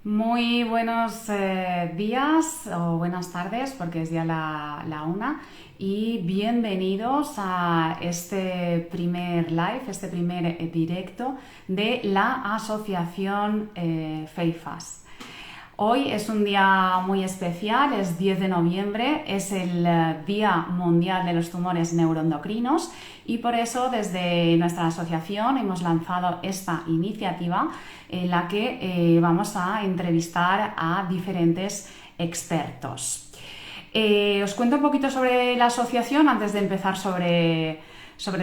Muy buenos días o buenas tardes, porque es ya la una, y bienvenidos a este primer live, este primer directo de la asociación FEIFAS. Hoy es un día muy especial, es 10 de noviembre, es el Día Mundial de los Tumores Neuroendocrinos y por eso desde nuestra asociación hemos lanzado esta iniciativa en la que vamos a entrevistar a diferentes expertos. Os cuento un poquito sobre la asociación antes de empezar sobre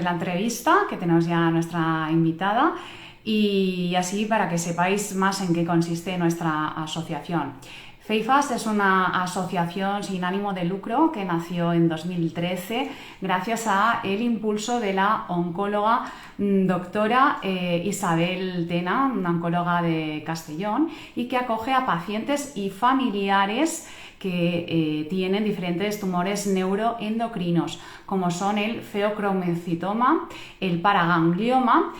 la entrevista, que tenemos ya a nuestra invitada, y así para que sepáis más en qué consiste nuestra asociación. FEIFAS es una asociación sin ánimo de lucro que nació en 2013 gracias a el impulso de la oncóloga doctora Isabel Tena, una oncóloga de Castellón, y que acoge a pacientes y familiares que tienen diferentes tumores neuroendocrinos, como son el feocromocitoma, el paraganglioma,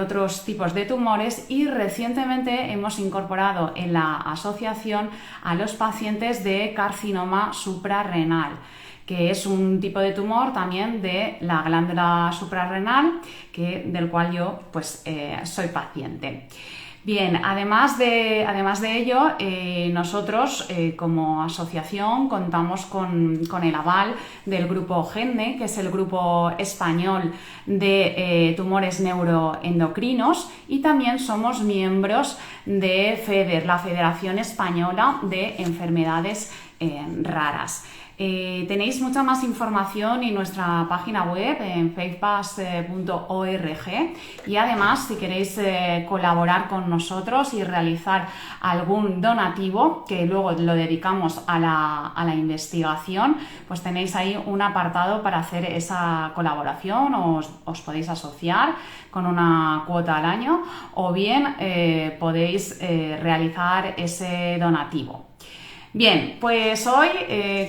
otros tipos de tumores, y recientemente hemos incorporado en la asociación a los pacientes de carcinoma suprarrenal, que es un tipo de tumor también de la glándula suprarrenal, del cual yo soy paciente. Bien, además de ello, nosotros como asociación contamos con el aval del grupo GENNE, que es el grupo español de tumores neuroendocrinos, y también somos miembros de FEDER, la Federación Española de Enfermedades Raras. Tenéis mucha más información en nuestra página web en faithpass.org, y además si queréis colaborar con nosotros y realizar algún donativo que luego lo dedicamos a la investigación, pues tenéis ahí un apartado para hacer esa colaboración. Os podéis asociar con una cuota al año o bien podéis realizar ese donativo. Bien, pues hoy,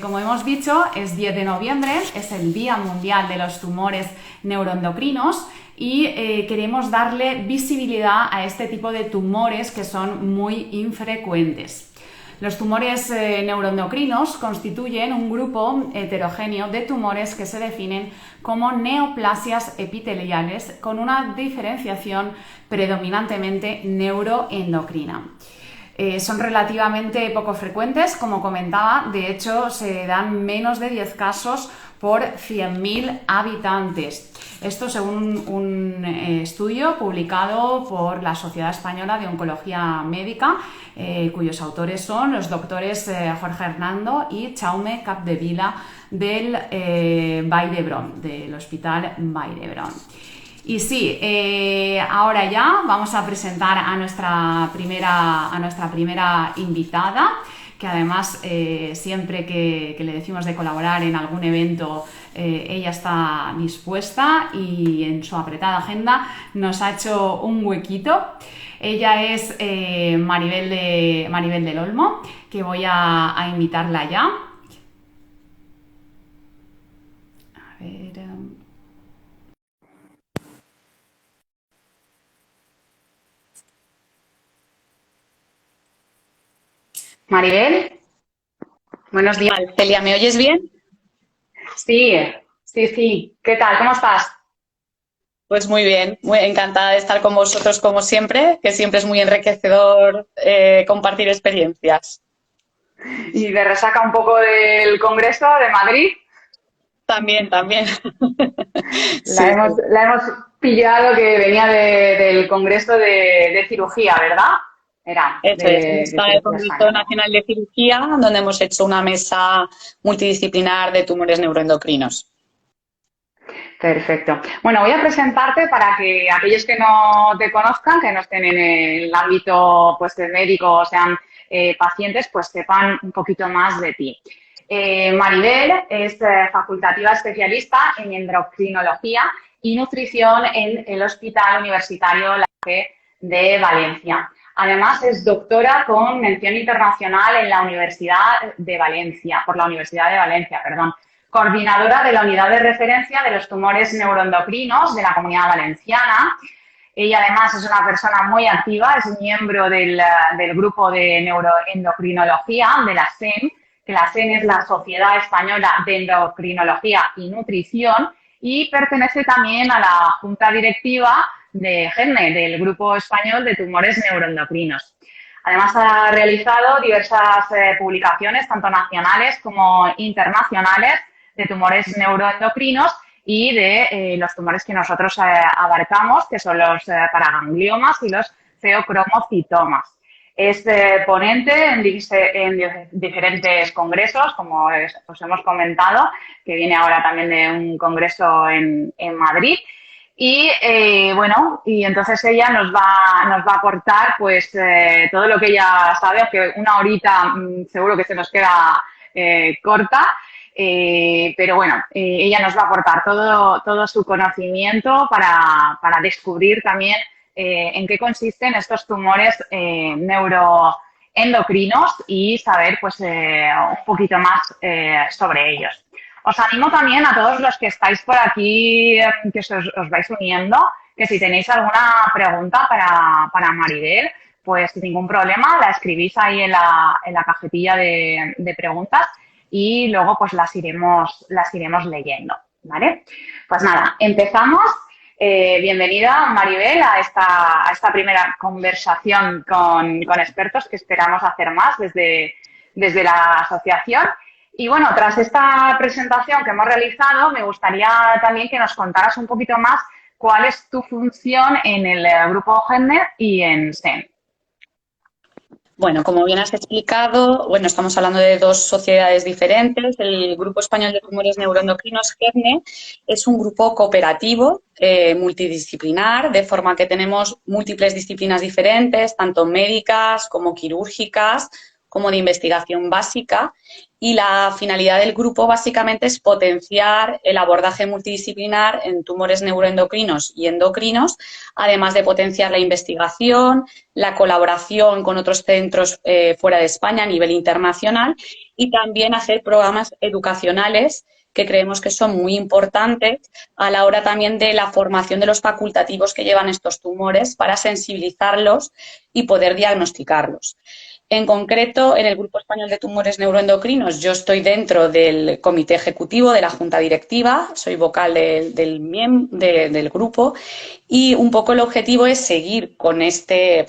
como hemos dicho, es 10 de noviembre, es el Día Mundial de los Tumores Neuroendocrinos, y queremos darle visibilidad a este tipo de tumores que son muy infrecuentes. Los tumores neuroendocrinos constituyen un grupo heterogéneo de tumores que se definen como neoplasias epiteliales con una diferenciación predominantemente neuroendocrina. Son relativamente poco frecuentes, como comentaba. De hecho, se dan menos de 10 casos por 100.000 habitantes. Esto según un estudio publicado por la Sociedad Española de Oncología Médica, cuyos autores son los doctores Jorge Hernando y Jaume Capdevila del Vall d'Hebron, del Hospital Vall d'Hebron. Y sí, ahora ya vamos a presentar a nuestra primera invitada, que además siempre que le decimos de colaborar en algún evento, ella está dispuesta y en su apretada agenda nos ha hecho un huequito. Ella es Maribel del Olmo, que voy a invitarla ya. A ver... Maribel, buenos días. Celia, ¿me oyes bien? Sí, sí. ¿Qué tal? ¿Cómo estás? Pues muy bien, muy encantada de estar con vosotros como siempre, que siempre es muy enriquecedor compartir experiencias. Y de resaca un poco del Congreso de Madrid. También, también. La Sí, hemos, sí. la hemos pillado, que venía del Congreso de cirugía, ¿verdad? Era Eso es. de Está el cirugía Congreso española. Nacional de Cirugía, donde hemos hecho una mesa multidisciplinar de tumores neuroendocrinos. Perfecto. Bueno, voy a presentarte para que aquellos que no te conozcan, que no estén en el ámbito médico o sean pacientes, pues sepan un poquito más de ti. Maribel es facultativa especialista en endocrinología y nutrición en el Hospital Universitario La Fe de Valencia. Además, es doctora con mención internacional en la Universidad de Valencia, por la Universidad de Valencia, perdón. Coordinadora de la unidad de referencia de los tumores neuroendocrinos de la Comunidad Valenciana, Ella además es una persona muy activa, es miembro del grupo de neuroendocrinología de la SEN, que la SEN es la Sociedad Española de Endocrinología y Nutrición, y pertenece también a la junta directiva de GENNE, del Grupo Español de Tumores Neuroendocrinos. Además, ha realizado diversas publicaciones, tanto nacionales como internacionales, de tumores neuroendocrinos y de los tumores que nosotros abarcamos, que son los paragangliomas y los feocromocitomas. Es ponente en diferentes congresos, como os hemos comentado, que viene ahora también de un congreso en Madrid. Y y entonces ella nos va a aportar pues todo lo que ella sabe, aunque una horita seguro que se nos queda corta, pero bueno, ella nos va a aportar todo su conocimiento para descubrir también en qué consisten estos tumores neuroendocrinos y saber pues un poquito más sobre ellos. Os animo también a todos los que estáis por aquí, que os vais uniendo, que si tenéis alguna pregunta para Maribel, pues sin ningún problema, la escribís ahí en la cajetilla de preguntas y luego pues las iremos leyendo, ¿vale? Pues nada, empezamos. Bienvenida, Maribel, a esta primera conversación con expertos que esperamos hacer más desde la asociación. Y bueno, tras esta presentación que hemos realizado, me gustaría también que nos contaras un poquito más cuál es tu función en el grupo GENNE y en SEN. Bueno, como bien has explicado, estamos hablando de dos sociedades diferentes. El Grupo Español de Tumores Neuroendocrinos, GENNE, es un grupo cooperativo multidisciplinar, de forma que tenemos múltiples disciplinas diferentes, tanto médicas como quirúrgicas, como de investigación básica, y la finalidad del grupo básicamente es potenciar el abordaje multidisciplinar en tumores neuroendocrinos y endocrinos, además de potenciar la investigación, la colaboración con otros centros fuera de España a nivel internacional y también hacer programas educacionales que creemos que son muy importantes a la hora también de la formación de los facultativos que llevan estos tumores para sensibilizarlos y poder diagnosticarlos. En concreto, en el Grupo Español de Tumores Neuroendocrinos, yo estoy dentro del comité ejecutivo de la junta directiva, soy vocal del grupo y un poco el objetivo es seguir con este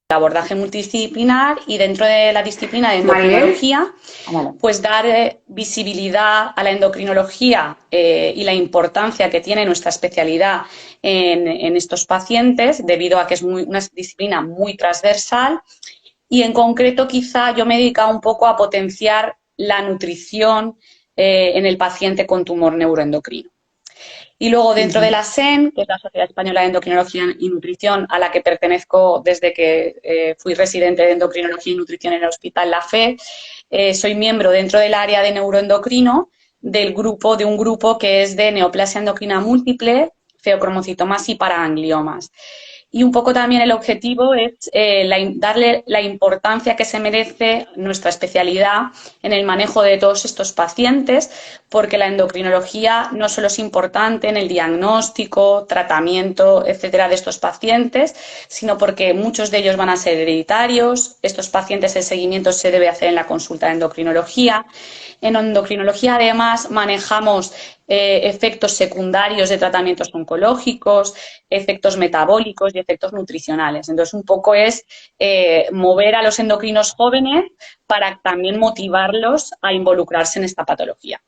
abordaje multidisciplinar y dentro de la disciplina de endocrinología, pues dar visibilidad a la endocrinología y la importancia que tiene nuestra especialidad en estos pacientes, debido a que es una disciplina muy transversal. Y en concreto, quizá yo me he dedicado un poco a potenciar la nutrición en el paciente con tumor neuroendocrino. Y luego, dentro de la SEN, que es la Sociedad Española de Endocrinología y Nutrición, a la que pertenezco desde que fui residente de Endocrinología y Nutrición en el Hospital La Fe, soy miembro dentro del área de neuroendocrino de un grupo que es de neoplasia endocrina múltiple, feocromocitomas y paragangliomas. Y un poco también el objetivo es darle la importancia que se merece nuestra especialidad en el manejo de todos estos pacientes, porque la endocrinología no solo es importante en el diagnóstico, tratamiento, etcétera, de estos pacientes, sino porque muchos de ellos van a ser hereditarios. Estos pacientes, el seguimiento se debe hacer en la consulta de endocrinología. En endocrinología, además, manejamos efectos secundarios de tratamientos oncológicos, efectos metabólicos y efectos nutricionales. Entonces, un poco es mover a los endocrinos jóvenes para también motivarlos a involucrarse en esta patología.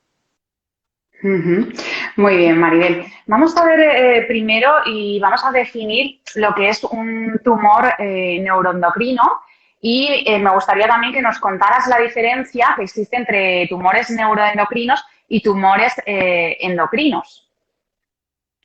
Muy bien, Maribel. Vamos a ver primero y vamos a definir lo que es un tumor neuroendocrino. Y me gustaría también que nos contaras la diferencia que existe entre tumores neuroendocrinos y tumores endocrinos.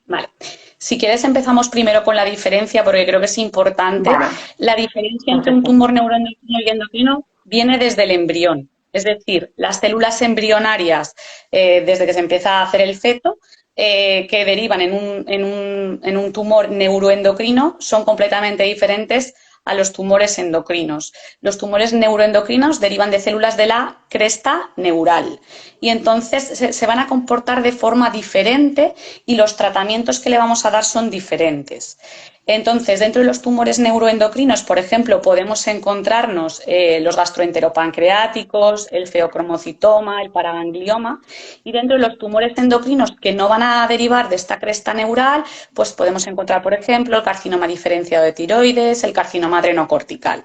Vale. Si quieres empezamos primero con la diferencia porque creo que es importante. Vale. La diferencia entre un tumor neuroendocrino y endocrino viene desde el embrión. Es decir, las células embrionarias, desde que se empieza a hacer el feto, que derivan en un tumor neuroendocrino, son completamente diferentes a los tumores endocrinos. Los tumores neuroendocrinos derivan de células de la cresta neural y entonces se van a comportar de forma diferente y los tratamientos que le vamos a dar son diferentes. Entonces, dentro de los tumores neuroendocrinos, por ejemplo, podemos encontrarnos los gastroenteropancreáticos, el feocromocitoma, el paraganglioma, y dentro de los tumores endocrinos que no van a derivar de esta cresta neural, pues podemos encontrar, por ejemplo, el carcinoma diferenciado de tiroides, el carcinoma adrenocortical.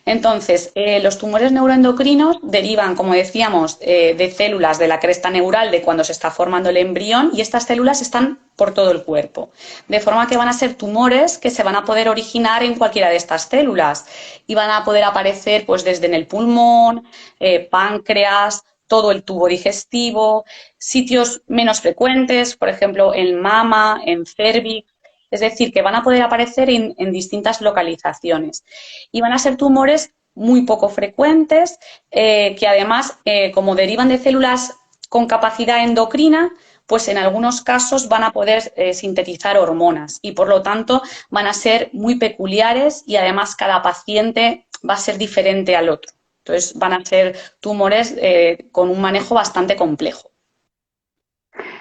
Entonces, los tumores neuroendocrinos derivan, como decíamos, de células de la cresta neural de cuando se está formando el embrión, y estas células están por todo el cuerpo. De forma que van a ser tumores que se van a poder originar en cualquiera de estas células y van a poder aparecer pues, desde en el pulmón, páncreas, todo el tubo digestivo, sitios menos frecuentes, por ejemplo, en mama, en cérvix. Es decir, que van a poder aparecer en distintas localizaciones y van a ser tumores muy poco frecuentes que además, como derivan de células con capacidad endocrina, pues en algunos casos van a poder sintetizar hormonas y por lo tanto van a ser muy peculiares y además cada paciente va a ser diferente al otro. Entonces van a ser tumores con un manejo bastante complejo.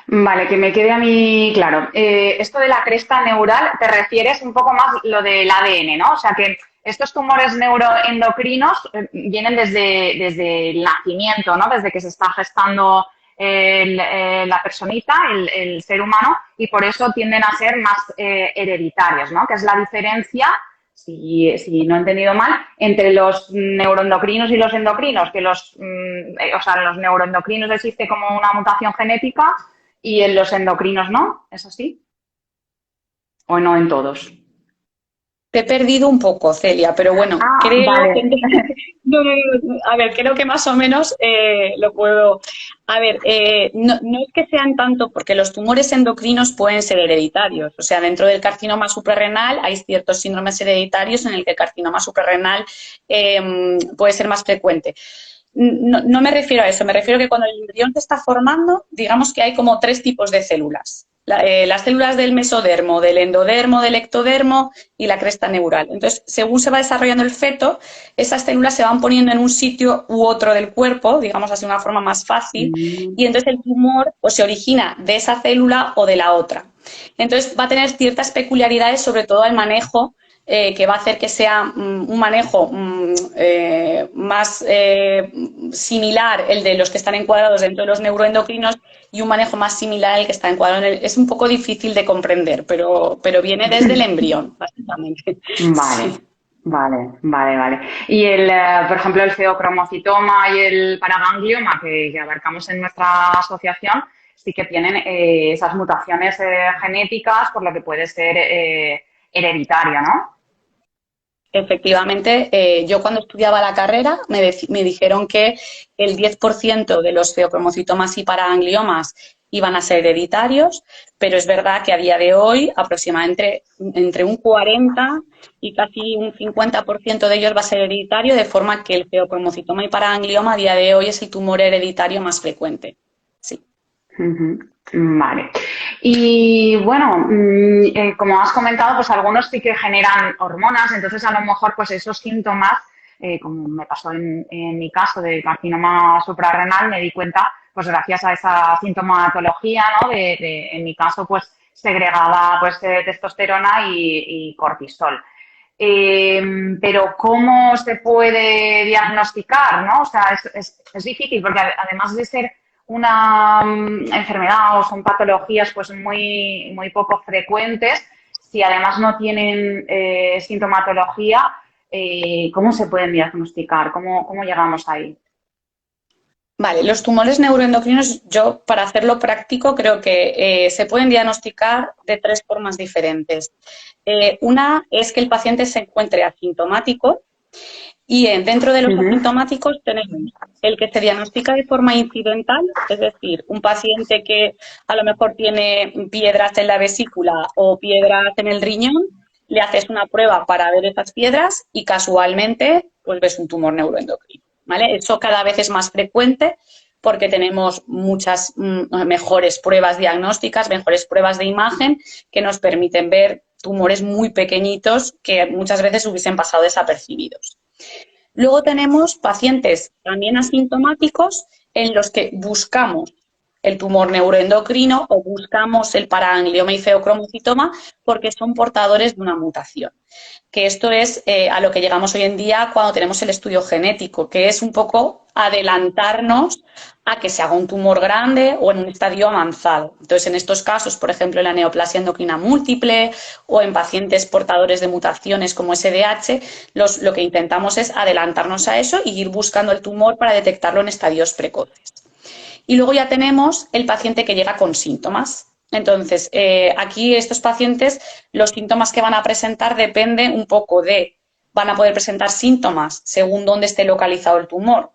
Vale, que me quede a mí claro. Esto de la cresta neural, te refieres un poco más lo del ADN, ¿no? O sea que estos tumores neuroendocrinos vienen desde el nacimiento, ¿no? Desde que se está gestando la personita, el ser humano, y por eso tienden a ser más hereditarios, ¿no? Que es la diferencia, si no he entendido mal, entre los neuroendocrinos y los endocrinos, que o sea, en los neuroendocrinos existe como una mutación genética y en los endocrinos no, ¿es así? ¿O no en todos? Te he perdido un poco, Celia, pero bueno, creo vale. que... No, a ver, creo que más o menos lo puedo... A ver, no es que sean tanto, porque los tumores endocrinos pueden ser hereditarios. O sea, dentro del carcinoma suprarrenal hay ciertos síndromes hereditarios en el que el carcinoma suprarrenal puede ser más frecuente. No me refiero a eso, me refiero a que cuando el embrión se está formando, digamos que hay como 3 tipos de células. Las células del mesodermo, del endodermo, del ectodermo y la cresta neural. Entonces, según se va desarrollando el feto, esas células se van poniendo en un sitio u otro del cuerpo, digamos así, de una forma más fácil, y entonces el tumor pues, se origina de esa célula o de la otra. Entonces, va a tener ciertas peculiaridades, sobre todo el manejo, que va a hacer que sea un manejo más similar el de los que están encuadrados dentro de los neuroendocrinos y un manejo más similar al que está encuadrado en el... Es un poco difícil de comprender, pero viene desde el embrión, básicamente. Vale. Sí. Vale. Y por ejemplo, el feocromocitoma y el paraganglioma que abarcamos en nuestra asociación sí que tienen esas mutaciones genéticas, por lo que puede ser hereditaria, ¿no? Efectivamente, yo cuando estudiaba la carrera me dijeron que el 10% de los feocromocitomas y paragangliomas iban a ser hereditarios, pero es verdad que a día de hoy aproximadamente entre un 40 y casi un 50% de ellos va a ser hereditario, de forma que el feocromocitoma y paraganglioma a día de hoy es el tumor hereditario más frecuente. Sí. Vale. Y bueno, como has comentado, pues algunos sí que generan hormonas, entonces a lo mejor pues esos síntomas, como me pasó en mi caso del carcinoma suprarrenal, me di cuenta, pues gracias a esa sintomatología, ¿no? En mi caso, pues segregaba pues testosterona y cortisol. Pero ¿cómo se puede diagnosticar, no? O sea, es difícil porque además de ser una enfermedad o son patologías pues muy poco frecuentes, si además no tienen sintomatología, ¿cómo se pueden diagnosticar? ¿Cómo llegamos ahí? Vale, los tumores neuroendocrinos, yo para hacerlo práctico creo que se pueden diagnosticar de 3 formas diferentes. Una es que el paciente se encuentre asintomático y dentro de los asintomáticos tenemos el que se diagnostica de forma incidental, es decir, un paciente que a lo mejor tiene piedras en la vesícula o piedras en el riñón, le haces una prueba para ver esas piedras y casualmente pues ves un tumor neuroendocrino, ¿vale? Eso cada vez es más frecuente porque tenemos muchas mejores pruebas diagnósticas, mejores pruebas de imagen que nos permiten ver tumores muy pequeñitos que muchas veces hubiesen pasado desapercibidos. Luego tenemos pacientes también asintomáticos en los que buscamos el tumor neuroendocrino o buscamos el paraganglioma y feocromocitoma porque son portadores de una mutación. Que esto es a lo que llegamos hoy en día cuando tenemos el estudio genético, que es un poco adelantarnos a que se haga un tumor grande o en un estadio avanzado. Entonces, en estos casos, por ejemplo, en la neoplasia endocrina múltiple o en pacientes portadores de mutaciones como SDH, lo que intentamos es adelantarnos a eso y ir buscando el tumor para detectarlo en estadios precoces. Y luego ya tenemos el paciente que llega con síntomas. Entonces, aquí estos pacientes, los síntomas que van a presentar dependen un poco van a poder presentar síntomas según dónde esté localizado el tumor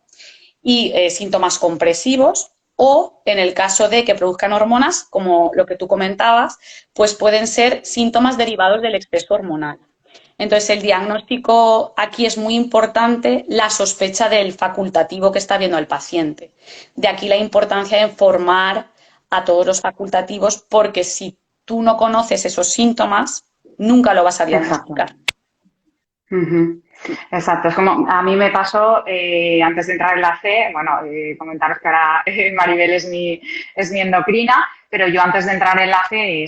y síntomas compresivos o, en el caso de que produzcan hormonas, como lo que tú comentabas, pues pueden ser síntomas derivados del exceso hormonal. Entonces, el diagnóstico aquí es muy importante, la sospecha del facultativo que está viendo el paciente. De aquí la importancia de informar a todos los facultativos, porque si tú no conoces esos síntomas, nunca lo vas a diagnosticar. Exacto, es como a mí me pasó antes de entrar en la C, bueno, comentaros que ahora Maribel es mi endocrina, pero yo antes de entrar en la C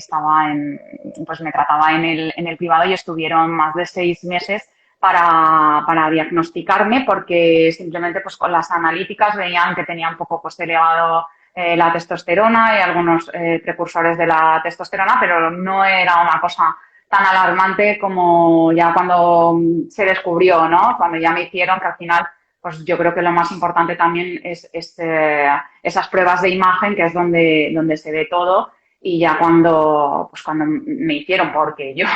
pues me trataba en el privado y estuvieron más de 6 meses para diagnosticarme porque simplemente pues con las analíticas veían que tenía un poco pues elevado la testosterona y algunos precursores de la testosterona, pero no era una cosa tan alarmante como ya cuando se descubrió, ¿no? Cuando ya me hicieron, que al final, pues yo creo que lo más importante también es esas pruebas de imagen, que es donde se ve todo, y ya cuando me hicieron, porque yo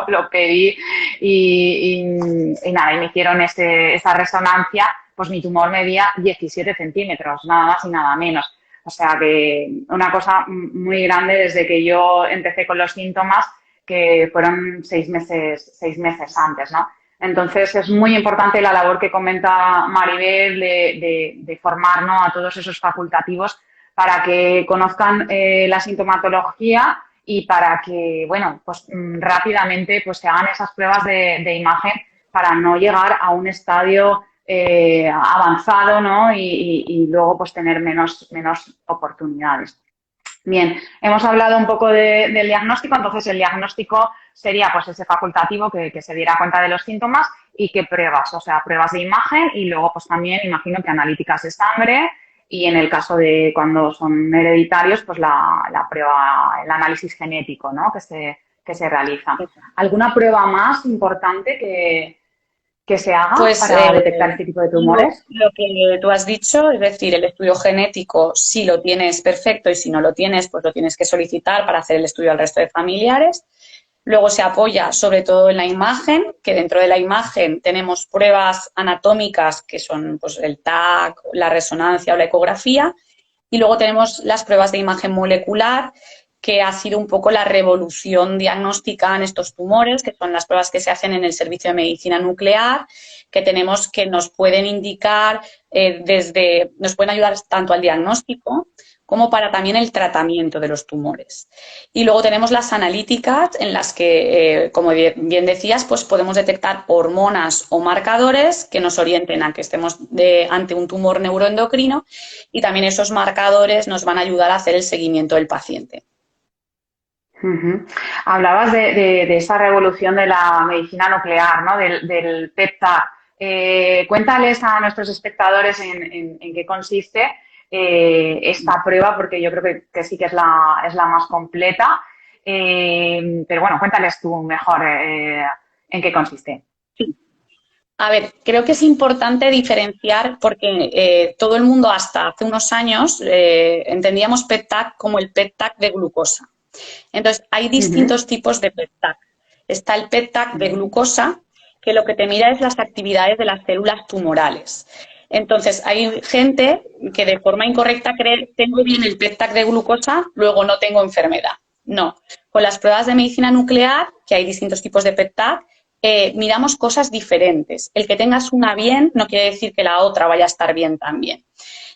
lo pedí y nada, y me hicieron esa resonancia, pues mi tumor medía 17 centímetros, nada más y nada menos. O sea que una cosa muy grande desde que yo empecé con los síntomas, que fueron 6 meses antes, ¿no? Entonces, es muy importante la labor que comenta Maribel de formar, ¿no?, a todos esos facultativos para que conozcan la sintomatología y para que, bueno, pues rápidamente pues se hagan esas pruebas de imagen para no llegar a un estadio avanzado, ¿no? Y luego pues tener menos oportunidades. Bien, hemos hablado un poco del diagnóstico, entonces el diagnóstico sería pues ese facultativo que se diera cuenta de los síntomas y qué pruebas, o sea, pruebas de imagen y luego pues también imagino que analíticas de sangre y en el caso de cuando son hereditarios pues la prueba, el análisis genético, ¿no?, que se realiza. ¿Alguna prueba más importante que se haga para detectar este tipo de tumores? Lo que tú has dicho, es decir, el estudio genético, si lo tienes, perfecto, y si no lo tienes, pues lo tienes que solicitar para hacer el estudio al resto de familiares. Luego se apoya sobre todo en la imagen, que dentro de la imagen tenemos pruebas anatómicas que son pues, el TAC, la resonancia o la ecografía, y luego tenemos las pruebas de imagen molecular, que ha sido un poco la revolución diagnóstica en estos tumores, que son las pruebas que se hacen en el servicio de medicina nuclear, que nos pueden indicar nos pueden ayudar tanto al diagnóstico como para también el tratamiento de los tumores. Y luego tenemos las analíticas en las que, como bien decías, pues podemos detectar hormonas o marcadores que nos orienten a que estemos ante un tumor neuroendocrino y también esos marcadores nos van a ayudar a hacer el seguimiento del paciente. Hablabas de esa revolución de la medicina nuclear, ¿no?, del PET-TAC. Cuéntales a nuestros espectadores en qué consiste esta prueba, porque yo creo que sí que es la más completa. Pero bueno, cuéntales tú mejor en qué consiste. Sí. A ver, creo que es importante diferenciar porque todo el mundo hasta hace unos años entendíamos PET-TAC como el PET-TAC de glucosa. Entonces, hay distintos tipos de PET-TAC. Está el PET-TAC de glucosa, que lo que te mira es las actividades de las células tumorales. Entonces, hay gente que de forma incorrecta cree, tengo bien el PET-TAC de glucosa, luego no tengo enfermedad. No. Con las pruebas de medicina nuclear, que hay distintos tipos de PET-TAC, miramos cosas diferentes. El que tengas una bien no quiere decir que la otra vaya a estar bien también.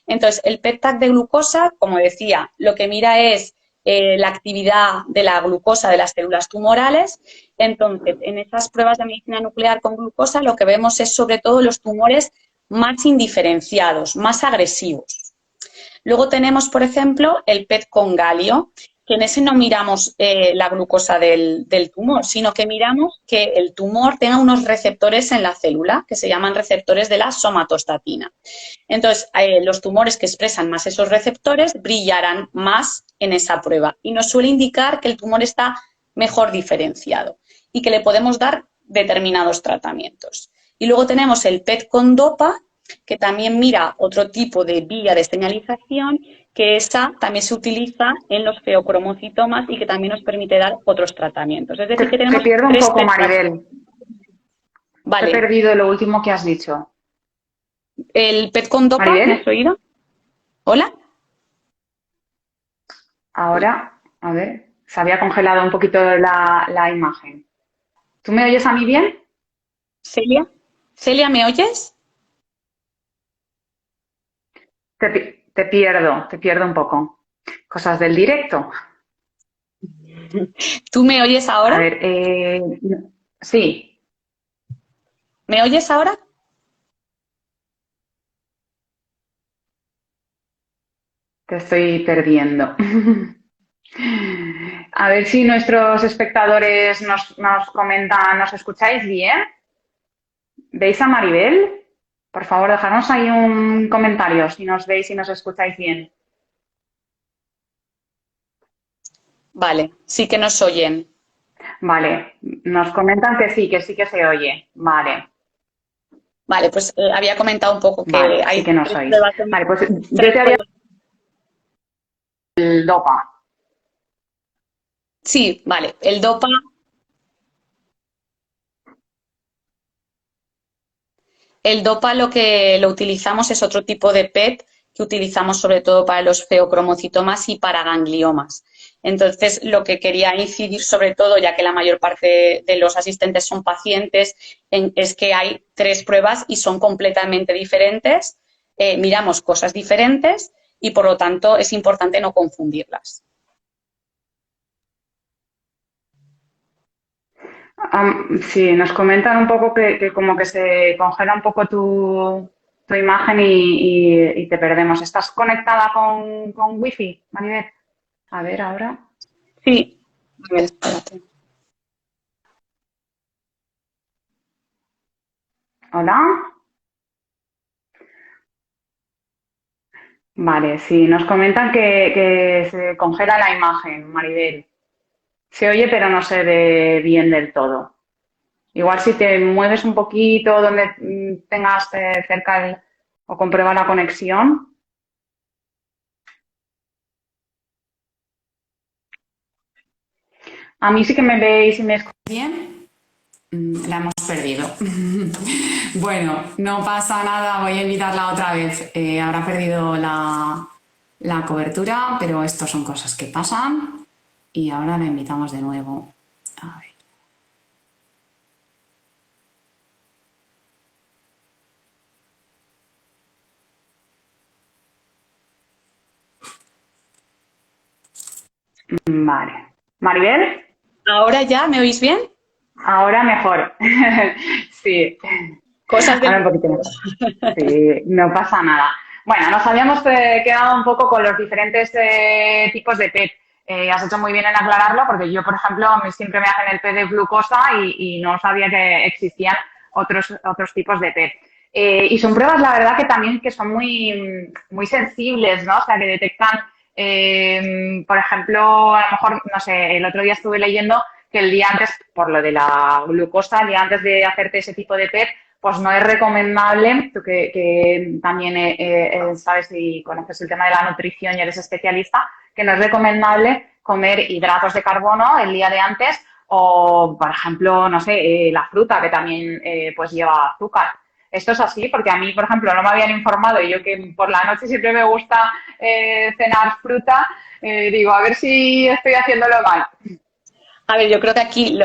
Entonces, el PET-TAC de glucosa, como decía, lo que mira es la actividad de la glucosa de las células tumorales. Entonces, en esas pruebas de medicina nuclear con glucosa lo que vemos es sobre todo los tumores más indiferenciados, más agresivos. Luego tenemos, por ejemplo, el PET con galio, que en ese no miramos la glucosa del tumor, sino que miramos que el tumor tenga unos receptores en la célula, que se llaman receptores de la somatostatina. Entonces, los tumores que expresan más esos receptores brillarán más en esa prueba y nos suele indicar que el tumor está mejor diferenciado y que le podemos dar determinados tratamientos. Y luego tenemos el PET con dopa, que también mira otro tipo de vía de señalización, que esa también se utiliza en los feocromocitomas y que también nos permite dar otros tratamientos. Es decir, que tenemos Te pierdo un tres poco, PET. Maribel. Vale. He perdido lo último que has dicho. El PET con dopa, Maribel. ¿me has oído? ¿Hola? Ahora, a ver, se había congelado un poquito la imagen. ¿Tú me oyes a mí bien? Celia, Celia, ¿me oyes? Te pierdo un poco. Cosas del directo. ¿Tú me oyes ahora? A ver, sí. ¿Me oyes ahora? Te estoy perdiendo. A ver si nuestros espectadores nos comentan, ¿nos escucháis bien? ¿Veis a Maribel? Por favor, dejadnos ahí un comentario si nos veis y nos escucháis bien. Vale, sí que nos oyen. Vale, nos comentan que sí que se oye. Vale, Vale, pues había comentado un poco que vale, hay sí que nos tres oís. pruebas Vale, pues yo tres te había pruebas. el DOPA. Sí, vale. El DOPA. El DOPA lo que lo utilizamos es otro tipo de PET que utilizamos sobre todo para los feocromocitomas y para gangliomas. Entonces, lo que quería incidir sobre todo, ya que la mayor parte de los asistentes son pacientes, es que hay tres pruebas y son completamente diferentes, miramos cosas diferentes y, por lo tanto, es importante no confundirlas. Sí, nos comentan un poco que como que se congela un poco tu imagen y te perdemos. ¿Estás conectada con Wi-Fi, Maribel? A ver, ahora. Sí. A ver, espérate. ¿Hola? Vale, sí, nos comentan que se congela la imagen, Maribel. Se oye, pero no se ve bien del todo. Igual si te mueves un poquito donde tengas cerca o comprueba la conexión. A mí sí que me veis y me escucháis Bien, la hemos perdido. Bueno, no pasa nada, voy a invitarla otra vez. Habrá perdido la cobertura, pero esto son cosas que pasan. Y ahora la invitamos de nuevo. A ver. Vale. Maribel, ¿Ahora ya me oís bien? ahora mejor. Sí, Cosas ahora un de... poquito mejor. Sí, no pasa nada. Bueno, nos habíamos quedado un poco con los diferentes tipos de PET. Has hecho muy bien en aclararlo porque yo, por ejemplo, a mí siempre me hacen el PET de glucosa y no sabía que existían otros tipos de PET. Y son pruebas, la verdad, que también que son muy sensibles, ¿no? O sea, que detectan, por ejemplo, a lo mejor, no sé, el otro día estuve leyendo que el día antes, por lo de la glucosa, el día antes de hacerte ese tipo de PET, pues no es recomendable, tú que también sabes y conoces el tema de la nutrición y eres especialista, que no es recomendable comer hidratos de carbono el día de antes o, por ejemplo, no sé, la fruta que también pues lleva azúcar. Esto es así porque a mí, por ejemplo, no me habían informado y yo que por la noche siempre me gusta cenar fruta, digo, a ver si estoy haciéndolo mal. A ver, yo creo que aquí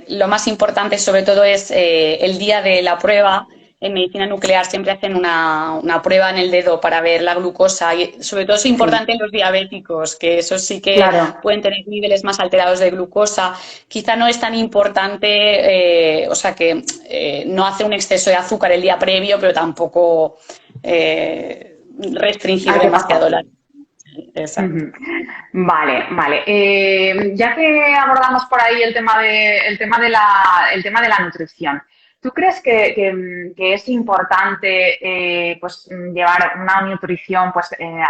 lo más importante sobre todo es el día de la prueba. En medicina nuclear siempre hacen una prueba en el dedo para ver la glucosa y sobre todo es Sí, importante en los diabéticos, que eso sí que claro. pueden tener niveles más alterados de glucosa. Quizá no es tan importante, o sea que no hacer un exceso de azúcar el día previo, pero tampoco restringir Hay que demasiado pasar. la... Exacto. Vale, vale. Ya que abordamos por ahí el tema de la nutrición, ¿tú crees que es importante llevar una nutrición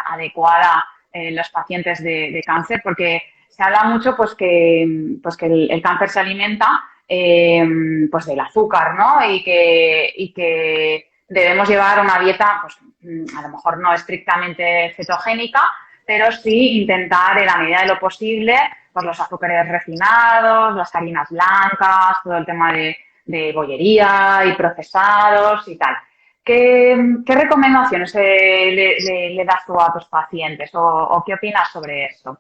adecuada en los pacientes de cáncer? Porque se habla mucho que el cáncer se alimenta del azúcar, ¿no? Y que debemos llevar una dieta, a lo mejor no estrictamente cetogénica, pero sí intentar en la medida de lo posible pues los azúcares refinados, las harinas blancas, todo el tema de bollería y procesados y tal. ¿Qué recomendaciones le das tú a tus pacientes o qué opinas sobre esto?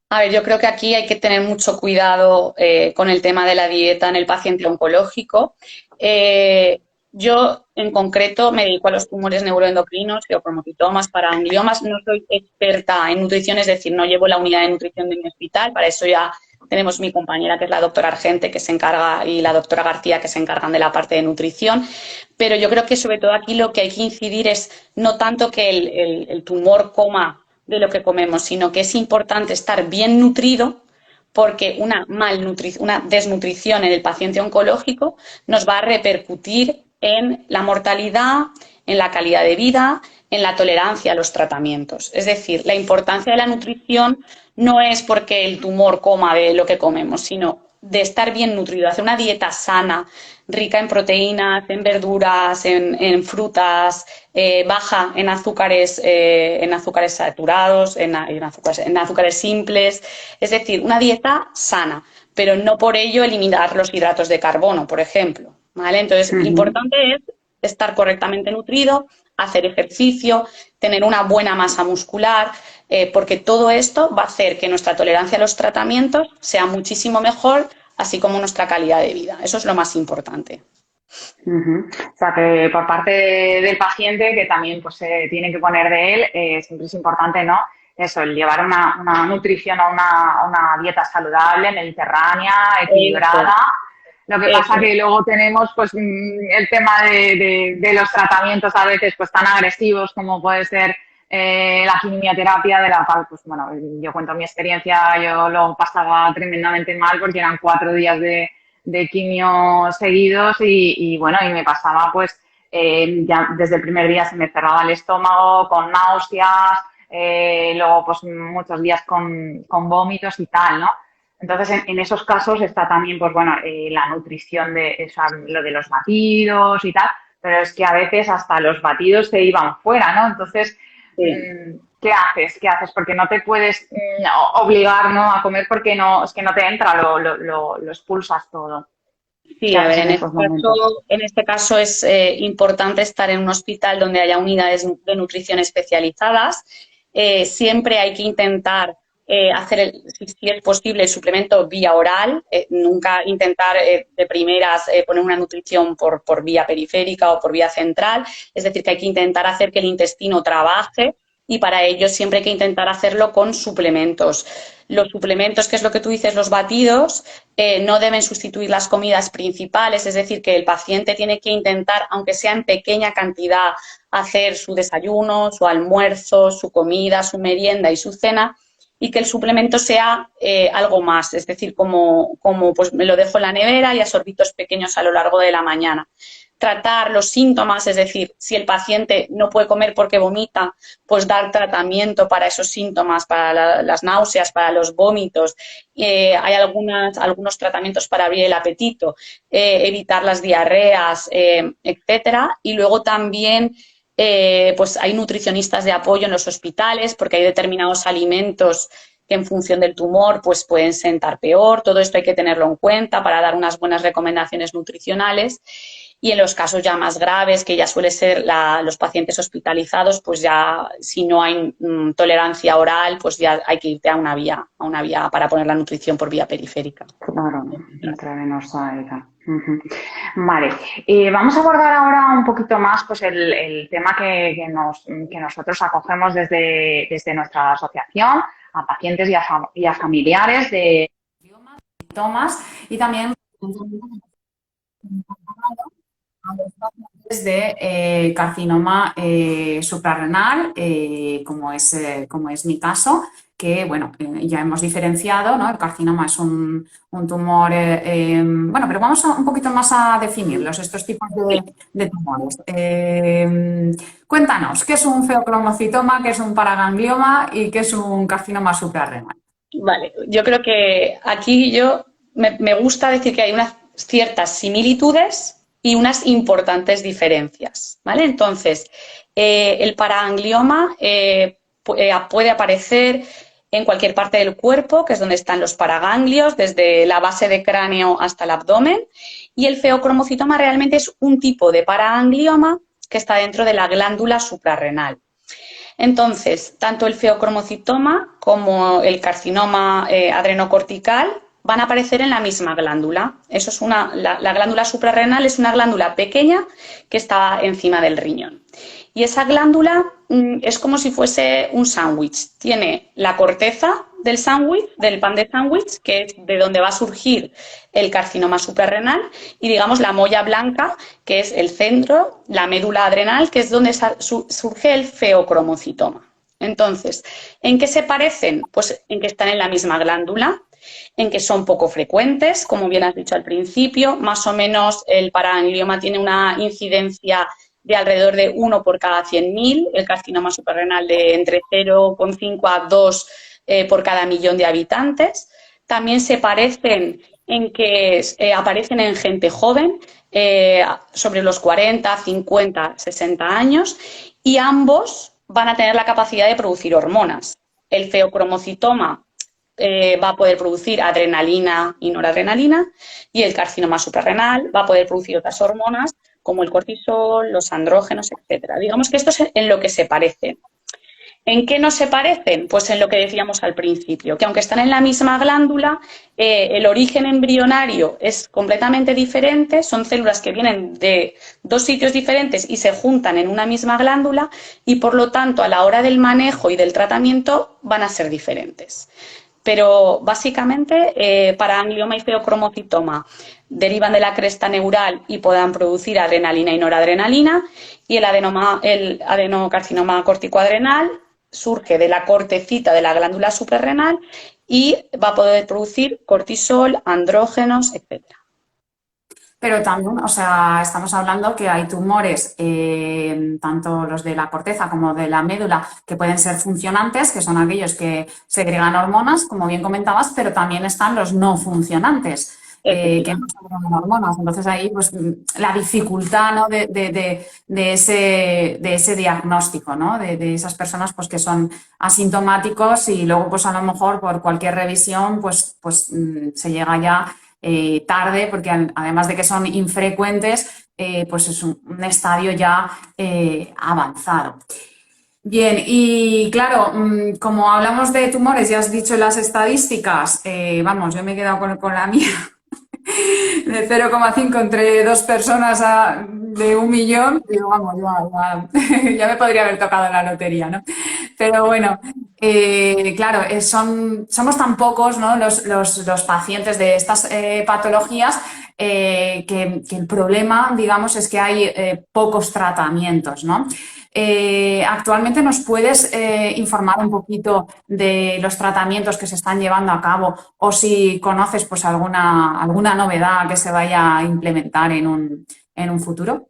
A ver, yo creo que aquí hay que tener mucho cuidado con el tema de la dieta en el paciente oncológico. Yo, en concreto, me dedico a los tumores neuroendocrinos, geocromocitomas, paraangliomas. No soy experta en nutrición, es decir, no llevo la unidad de nutrición de mi hospital. Para eso ya tenemos mi compañera, que es la doctora Argente, que se encarga, y la doctora García, que se encargan de la parte de nutrición. Pero yo creo que, sobre todo, aquí lo que hay que incidir es no tanto que el tumor coma de lo que comemos, sino que es importante estar bien nutrido, porque una desnutrición en el paciente oncológico nos va a repercutir en la mortalidad, en la calidad de vida, en la tolerancia a los tratamientos. Es decir, la importancia de la nutrición no es porque el tumor coma de lo que comemos, sino de estar bien nutrido, hacer una dieta sana, rica en proteínas, en verduras, en frutas, baja en azúcares saturados, en azúcares simples. Es decir, una dieta sana, pero no por ello eliminar los hidratos de carbono, por ejemplo. ¿Vale? Entonces, lo importante es estar correctamente nutrido, hacer ejercicio, tener una buena masa muscular, porque todo esto va a hacer que nuestra tolerancia a los tratamientos sea muchísimo mejor, así como nuestra calidad de vida. Eso es lo más importante. O sea, que por parte del paciente, que también pues se tiene que poner de él, siempre es importante, ¿no? Eso, el llevar una nutrición o una dieta saludable, mediterránea, equilibrada. Lo que pasa que luego tenemos pues el tema de los tratamientos a veces pues tan agresivos como puede ser la quimioterapia, de la cual, pues bueno, yo cuento mi experiencia, yo lo pasaba tremendamente mal porque eran 4 días de quimio seguidos y bueno, y me pasaba pues ya desde el primer día se me cerraba el estómago con náuseas, luego pues muchos días con vómitos y tal, ¿no? Entonces, en esos casos está también, pues bueno, la nutrición lo de los batidos y tal, pero es que a veces hasta los batidos te iban fuera, ¿no? Entonces, ¿qué haces? ¿Qué haces? Porque no te puedes obligar, ¿no?, a comer porque no, es que no te entra, lo expulsas todo. Sí, a ver, en este caso es importante estar en un hospital donde haya unidades de nutrición especializadas. Siempre hay que intentar hacer, si es posible, el suplemento vía oral, nunca intentar de primeras poner una nutrición por vía periférica o por vía central, es decir, que hay que intentar hacer que el intestino trabaje y para ello siempre hay que intentar hacerlo con suplementos. Los suplementos, que es lo que tú dices, los batidos, no deben sustituir las comidas principales, es decir, que el paciente tiene que intentar, aunque sea en pequeña cantidad, hacer su desayuno, su almuerzo, su comida, su merienda y su cena, y que el suplemento sea algo más, es decir, como pues me lo dejo en la nevera y a sorbitos pequeños a lo largo de la mañana. Tratar los síntomas, es decir, si el paciente no puede comer porque vomita, pues dar tratamiento para esos síntomas, para las náuseas, para los vómitos. Hay algunos tratamientos para abrir el apetito, evitar las diarreas, etcétera. Y luego también pues hay nutricionistas de apoyo en los hospitales, porque hay determinados alimentos que en función del tumor pues pueden sentar peor. Todo esto hay que tenerlo en cuenta para dar unas buenas recomendaciones nutricionales. Y en los casos ya más graves, que ya suele ser los pacientes hospitalizados, pues ya si no hay tolerancia oral, pues ya hay que irte a una vía para poner la nutrición por vía periférica. Claro, intravenosa y tal. Vale, vamos a abordar ahora un poquito más pues el tema que nosotros acogemos desde nuestra asociación a pacientes y a familiares de síntomas y también de carcinoma suprarrenal, como es mi caso, que bueno, ya hemos diferenciado, ¿no? El carcinoma es un tumor, bueno, pero vamos un poquito más a definirlos, estos tipos de tumores. Cuéntanos, ¿qué es un feocromocitoma, qué es un paraganglioma y qué es un carcinoma suprarrenal? Vale, yo creo que aquí me gusta decir que hay unas ciertas similitudes y unas importantes diferencias, ¿vale? Entonces, el paraganglioma puede aparecer en cualquier parte del cuerpo, que es donde están los paraganglios, desde la base de cráneo hasta el abdomen, y el feocromocitoma realmente es un tipo de paraganglioma que está dentro de la glándula suprarrenal. Entonces, tanto el feocromocitoma como el carcinoma adrenocortical van a aparecer en la misma glándula. Eso es la glándula suprarrenal es una glándula pequeña que está encima del riñón. Y esa glándula es como si fuese un sándwich. Tiene la corteza del sándwich, del pan de sándwich, que es de donde va a surgir el carcinoma suprarrenal, y digamos la molla blanca, que es el centro, la médula adrenal, que es donde surge el feocromocitoma. Entonces, ¿en qué se parecen? Pues en que están en la misma glándula, en que son poco frecuentes, como bien has dicho al principio, más o menos el paraganglioma tiene una incidencia de alrededor de 1 por cada 100.000, el carcinoma suprarrenal de entre 0,5 a 2 por cada millón de habitantes. También se parecen en que aparecen en gente joven, sobre los 40, 50, 60 años, y ambos van a tener la capacidad de producir hormonas. El feocromocitoma va a poder producir adrenalina y noradrenalina, y el carcinoma suprarrenal va a poder producir otras hormonas como el cortisol, los andrógenos, etcétera. Digamos que esto es en lo que se parecen. ¿En qué no se parecen? Pues en lo que decíamos al principio, que aunque están en la misma glándula, el origen embrionario es completamente diferente, son células que vienen de dos sitios diferentes y se juntan en una misma glándula, y por lo tanto a la hora del manejo y del tratamiento van a ser diferentes. Pero básicamente paraganglioma y feocromocitoma derivan de la cresta neural y puedan producir adrenalina y noradrenalina, y el adenocarcinoma corticoadrenal surge de la cortecita de la glándula suprarrenal y va a poder producir cortisol, andrógenos, etcétera. Pero también, o sea, estamos hablando que hay tumores, tanto los de la corteza como de la médula, que pueden ser funcionantes, que son aquellos que segregan hormonas, como bien comentabas, pero también están los no funcionantes, que no segregan hormonas. Entonces ahí, pues, la dificultad, ¿no? de ese diagnóstico, ¿no? De esas personas, pues, que son asintomáticos y luego, pues, a lo mejor por cualquier revisión, pues se llega ya tarde, porque además de que son infrecuentes, pues es un estadio ya avanzado. Bien, y claro, como hablamos de tumores, ya has dicho las estadísticas, vamos, yo me he quedado con la mía, de 0,5 entre dos personas de 1.000.000, digo, vamos, ya me podría haber tocado la lotería, ¿no? Pero bueno, claro, somos tan pocos, ¿no? los pacientes de estas patologías, que el problema, digamos, es que hay pocos tratamientos, ¿no? Actualmente nos puedes informar un poquito de los tratamientos que se están llevando a cabo, o si conoces pues alguna novedad que se vaya a implementar en un futuro.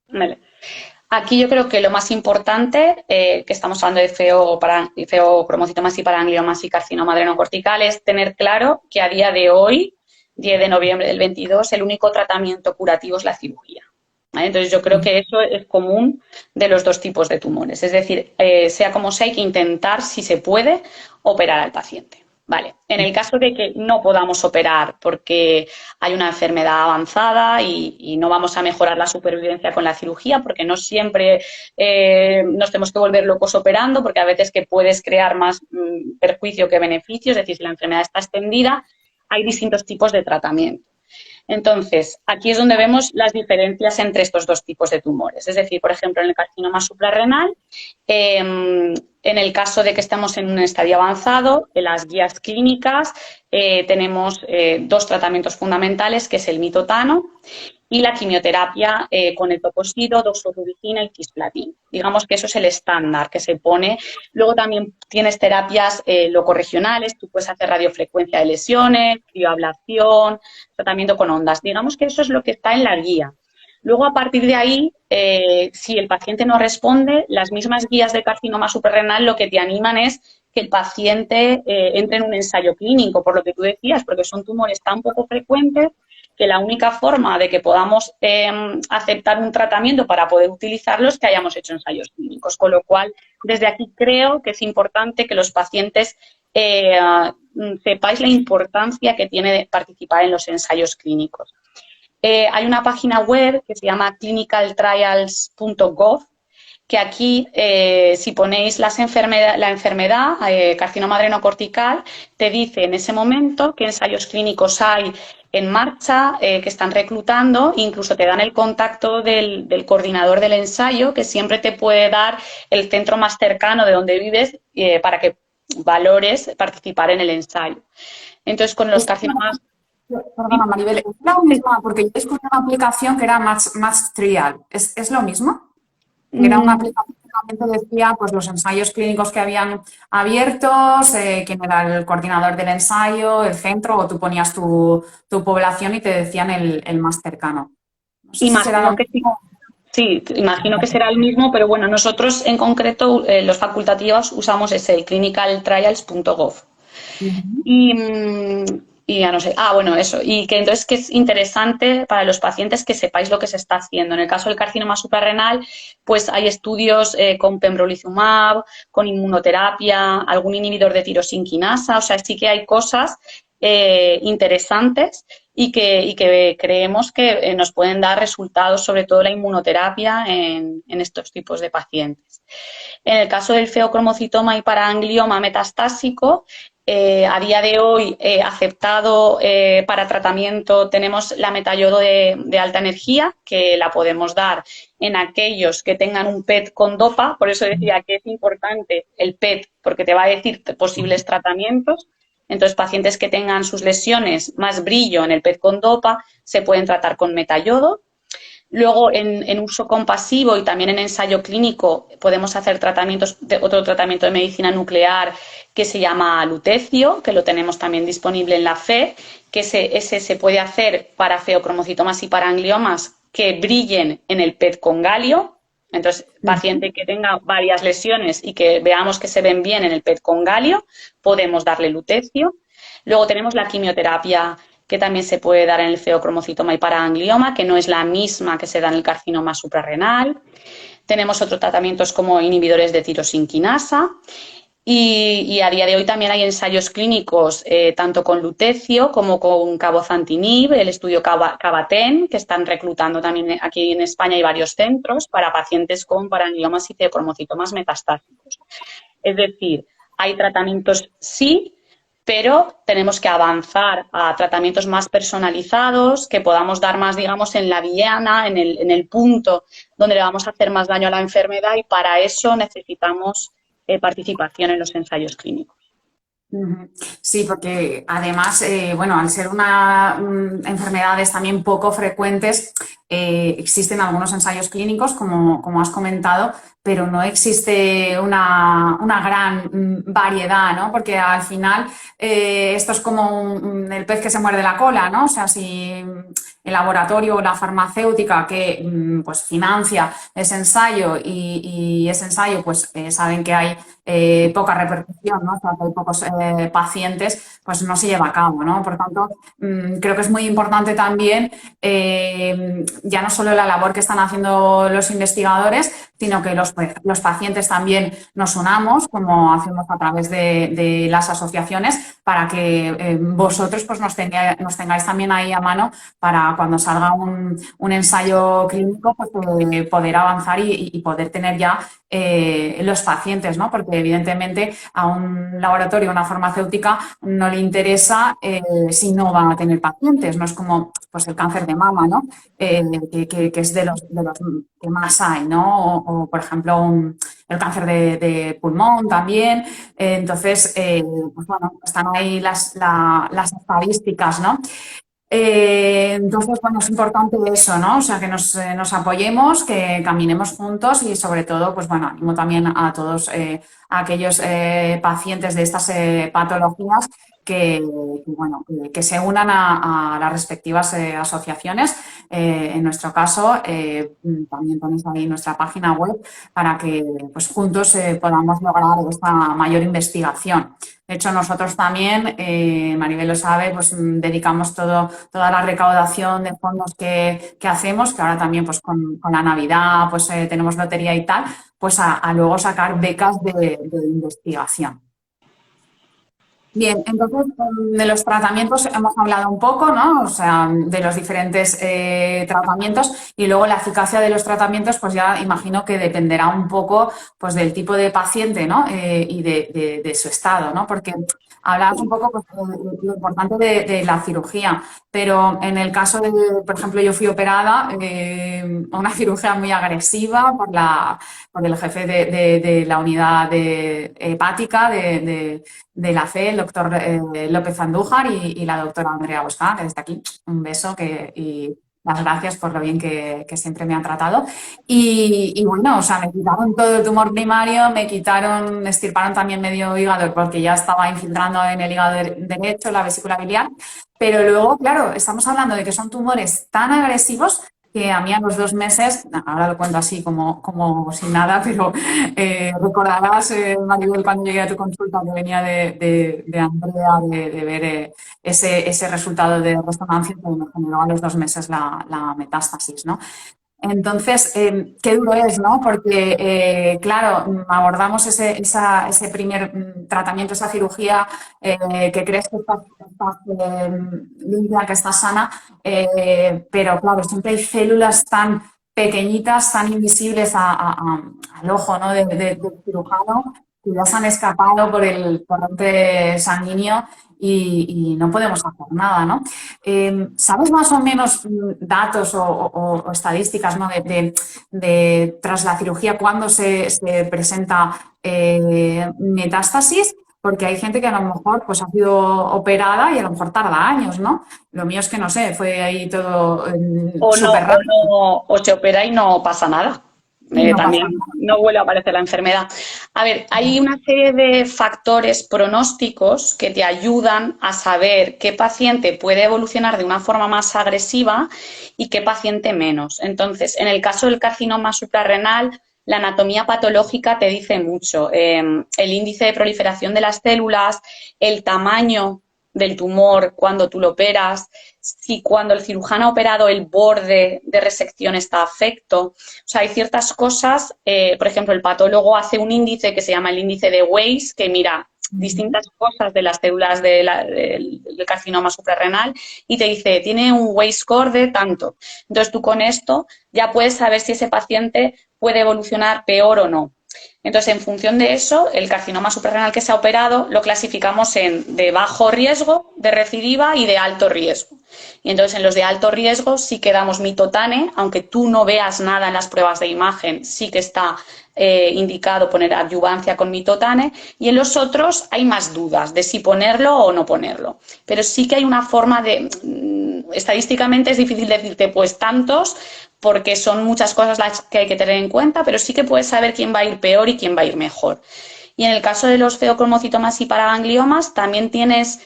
Vale. Aquí yo creo que lo más importante, que estamos hablando de feocromocitomas y paragangliomas y carcinoma adrenocortical, es tener claro que a día de hoy, 10 de noviembre del 22, el único tratamiento curativo es la cirugía. ¿Vale? Entonces yo creo que eso es común de los dos tipos de tumores. Es decir, sea como sea, hay que intentar, si se puede, operar al paciente. Vale, en el caso de que no podamos operar porque hay una enfermedad avanzada y no vamos a mejorar la supervivencia con la cirugía, porque no siempre nos tenemos que volver locos operando, porque a veces que puedes crear más perjuicio que beneficio, es decir, si la enfermedad está extendida, hay distintos tipos de tratamiento. Entonces, aquí es donde vemos las diferencias entre estos dos tipos de tumores. Es decir, por ejemplo, en el carcinoma suprarrenal, en el caso de que estemos en un estadio avanzado, en las guías clínicas tenemos dos tratamientos fundamentales, que es el mitotano y la quimioterapia con etoposide, doxorubicina y cisplatin. Digamos que eso es el estándar que se pone. Luego también tienes terapias locorregionales, tú puedes hacer radiofrecuencia de lesiones, crioablación, tratamiento con ondas. Digamos que eso es lo que está en la guía. Luego, a partir de ahí, si el paciente no responde, las mismas guías de carcinoma suprarrenal lo que te animan es que el paciente entre en un ensayo clínico, por lo que tú decías, porque son tumores tan poco frecuentes que la única forma de que podamos aceptar un tratamiento para poder utilizarlo es que hayamos hecho ensayos clínicos. Con lo cual, desde aquí creo que es importante que los pacientes sepáis la importancia que tiene participar en los ensayos clínicos. Hay una página web que se llama clinicaltrials.gov, que aquí, si ponéis la enfermedad, carcinoma adrenocortical, te dice en ese momento qué ensayos clínicos hay en marcha, que están reclutando, incluso te dan el contacto del coordinador del ensayo, que siempre te puede dar el centro más cercano de donde vives para que valores participar en el ensayo. Entonces, con los carcinomas... Perdona, Maribel, ¿es la misma? Porque yo descubrí una aplicación que era Match Trial. ¿Es lo mismo? Era una aplicación que también te decía pues, los ensayos clínicos que habían abiertos, quién era el coordinador del ensayo, el centro, o tú ponías tu población y te decían el más cercano. No sé si será lo mismo. Sí, imagino que será el mismo, pero bueno, nosotros en concreto, los facultativos, usamos ese, clinicaltrials.gov. Y ya no sé, bueno, eso, y que entonces que es interesante para los pacientes que sepáis lo que se está haciendo. En el caso del carcinoma suprarrenal, pues hay estudios con pembrolizumab, con inmunoterapia, algún inhibidor de tirosinquinasa, o sea, sí que hay cosas interesantes y que creemos que nos pueden dar resultados, sobre todo la inmunoterapia en estos tipos de pacientes. En el caso del feocromocitoma y paraganglioma metastásico, a día de hoy aceptado para tratamiento tenemos la metayodo de alta energía, que la podemos dar en aquellos que tengan un PET con DOPA, por eso decía que es importante el PET, porque te va a decir posibles tratamientos. Entonces, pacientes que tengan sus lesiones más brillo en el PET con DOPA se pueden tratar con metayodo. Luego, en uso compasivo y también en ensayo clínico, podemos hacer otro tratamiento de medicina nuclear que se llama lutecio, que lo tenemos también disponible en la FE, que ese se puede hacer para feocromocitomas y paragangliomas que brillen en el PET con galio. Entonces, paciente que tenga varias lesiones y que veamos que se ven bien en el PET con galio, podemos darle lutecio. Luego tenemos la quimioterapia, que también se puede dar en el feocromocitoma y paraganglioma, que no es la misma que se da en el carcinoma suprarrenal. Tenemos otros tratamientos como inhibidores de tirosinquinasa. Y a día de hoy también hay ensayos clínicos tanto con lutecio como con cabozantinib, el estudio Cavaten, que están reclutando también aquí en España. Hay varios centros para pacientes con parangliomas y feocromocitomas metastásicos. Es decir, hay tratamientos sí, pero tenemos que avanzar a tratamientos más personalizados, que podamos dar más, digamos, en la diana, en el punto donde le vamos a hacer más daño a la enfermedad, y para eso necesitamos participación en los ensayos clínicos. Sí, porque además, bueno, al ser enfermedades también poco frecuentes, existen algunos ensayos clínicos, como has comentado, pero no existe una gran variedad, ¿no? Porque al final esto es como el pez que se muerde la cola, ¿no? O sea, si el laboratorio o la farmacéutica que pues financia ese ensayo y ese ensayo pues saben que hay poca repercusión, ¿no? O sea, que hay pocos pacientes, pues no se lleva a cabo, ¿no? Por tanto, creo que es muy importante también ya no solo la labor que están haciendo los investigadores, sino que los pacientes también nos unamos, como hacemos a través de las asociaciones, para que vosotros pues nos tengáis también ahí a mano para cuando salga un ensayo clínico, pues poder avanzar y poder tener ya los pacientes, ¿no? Porque evidentemente a un laboratorio, a una farmacéutica, no le interesa si no van a tener pacientes. No es como pues el cáncer de mama, ¿no? Que es de los que más hay, ¿no? O por ejemplo, el cáncer de pulmón también. Entonces, pues bueno, están ahí las estadísticas, ¿no? Entonces, bueno, es importante eso, ¿no? O sea, que nos apoyemos, que caminemos juntos y sobre todo, pues bueno, animo también a todos a aquellos pacientes de estas patologías bueno, que se unan a las respectivas asociaciones. En nuestro caso, también tenéis ahí nuestra página web para que pues, juntos podamos lograr esta mayor investigación. De hecho, nosotros también, Maribel lo sabe, pues dedicamos toda la recaudación de fondos que hacemos, que ahora también pues con la Navidad pues tenemos lotería y tal, pues a luego sacar becas de investigación. Bien, entonces de los tratamientos hemos hablado un poco, ¿no? O sea, de los diferentes tratamientos y luego la eficacia de los tratamientos, pues ya imagino que dependerá un poco, pues del tipo de paciente, ¿no? Y de su estado, ¿no? Porque hablabas un poco, pues, de lo importante de la cirugía, pero en el caso de, por ejemplo, yo fui operada, una cirugía muy agresiva por el jefe de la unidad hepática de la FE, el doctor López Andújar y la doctora Andrea Bosca, que desde aquí un beso y las gracias por lo bien que siempre me han tratado. Y bueno, o sea, me quitaron todo el tumor primario, me extirparon también medio hígado porque ya estaba infiltrando en el hígado derecho, la vesícula biliar, pero luego, claro, estamos hablando de que son tumores tan agresivos que a mí a los 2 meses, ahora lo cuento así como sin nada, pero recordarás, Maribel, cuando llegué a tu consulta que venía de Andrea, de ver ese resultado de resonancia que me generó a los 2 meses la metástasis, ¿no? Entonces, qué duro es, ¿no? Porque, claro, abordamos ese primer tratamiento, esa cirugía que crees que estás limpia, que estás sana, pero claro, siempre hay células tan pequeñitas, tan invisibles al ojo, ¿no? Del cirujano, que ya se han escapado por el torrente sanguíneo y no podemos hacer nada, ¿no? ¿Sabes más o menos datos o estadísticas, ¿no? Tras la cirugía cuándo se presenta metástasis? Porque hay gente que a lo mejor pues, ha sido operada y a lo mejor tarda años, ¿no? Lo mío es que no sé, fue ahí todo súper rápido O se opera y no pasa nada. y no pasa También nada. no vuelve a aparecer la enfermedad. A ver, hay una serie de factores pronósticos que te ayudan a saber qué paciente puede evolucionar de una forma más agresiva y qué paciente menos. Entonces, en el caso del carcinoma suprarrenal, la anatomía patológica te dice mucho. El índice de proliferación de las células, el tamaño del tumor cuando tú lo operas, si cuando el cirujano ha operado el borde de resección está afecto. O sea, hay ciertas cosas, por ejemplo, el patólogo hace un índice que se llama el índice de Weiss, que mira distintas cosas de las células del carcinoma suprarrenal y te dice, tiene un Weiss score de tanto. Entonces tú con esto ya puedes saber si ese paciente puede evolucionar peor o no. Entonces, en función de eso, el carcinoma suprarrenal que se ha operado lo clasificamos en de bajo riesgo, de recidiva y de alto riesgo. Y entonces, en los de alto riesgo sí que damos mitotane, aunque tú no veas nada en las pruebas de imagen, sí que está indicado poner adyuvancia con mitotane. Y en los otros hay más dudas de si ponerlo o no ponerlo. Pero sí que hay una forma de... estadísticamente es difícil decirte, pues tantos, porque son muchas cosas las que hay que tener en cuenta, pero sí que puedes saber quién va a ir peor y quién va a ir mejor. Y en el caso de los feocromocitomas y paragangliomas, también tienes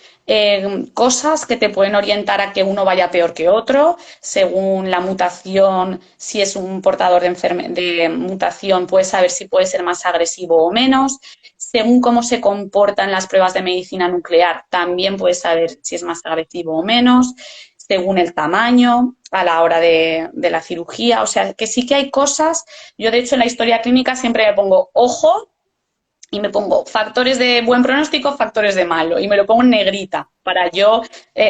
cosas que te pueden orientar a que uno vaya peor que otro, según la mutación, si es un portador de mutación, puedes saber si puede ser más agresivo o menos. Según cómo se comportan las pruebas de medicina nuclear, también puedes saber si es más agresivo o menos, según el tamaño, a la hora de la cirugía. O sea, que sí que hay cosas. Yo, de hecho, en la historia clínica siempre me pongo ojo y me pongo factores de buen pronóstico, factores de malo, y me lo pongo en negrita para yo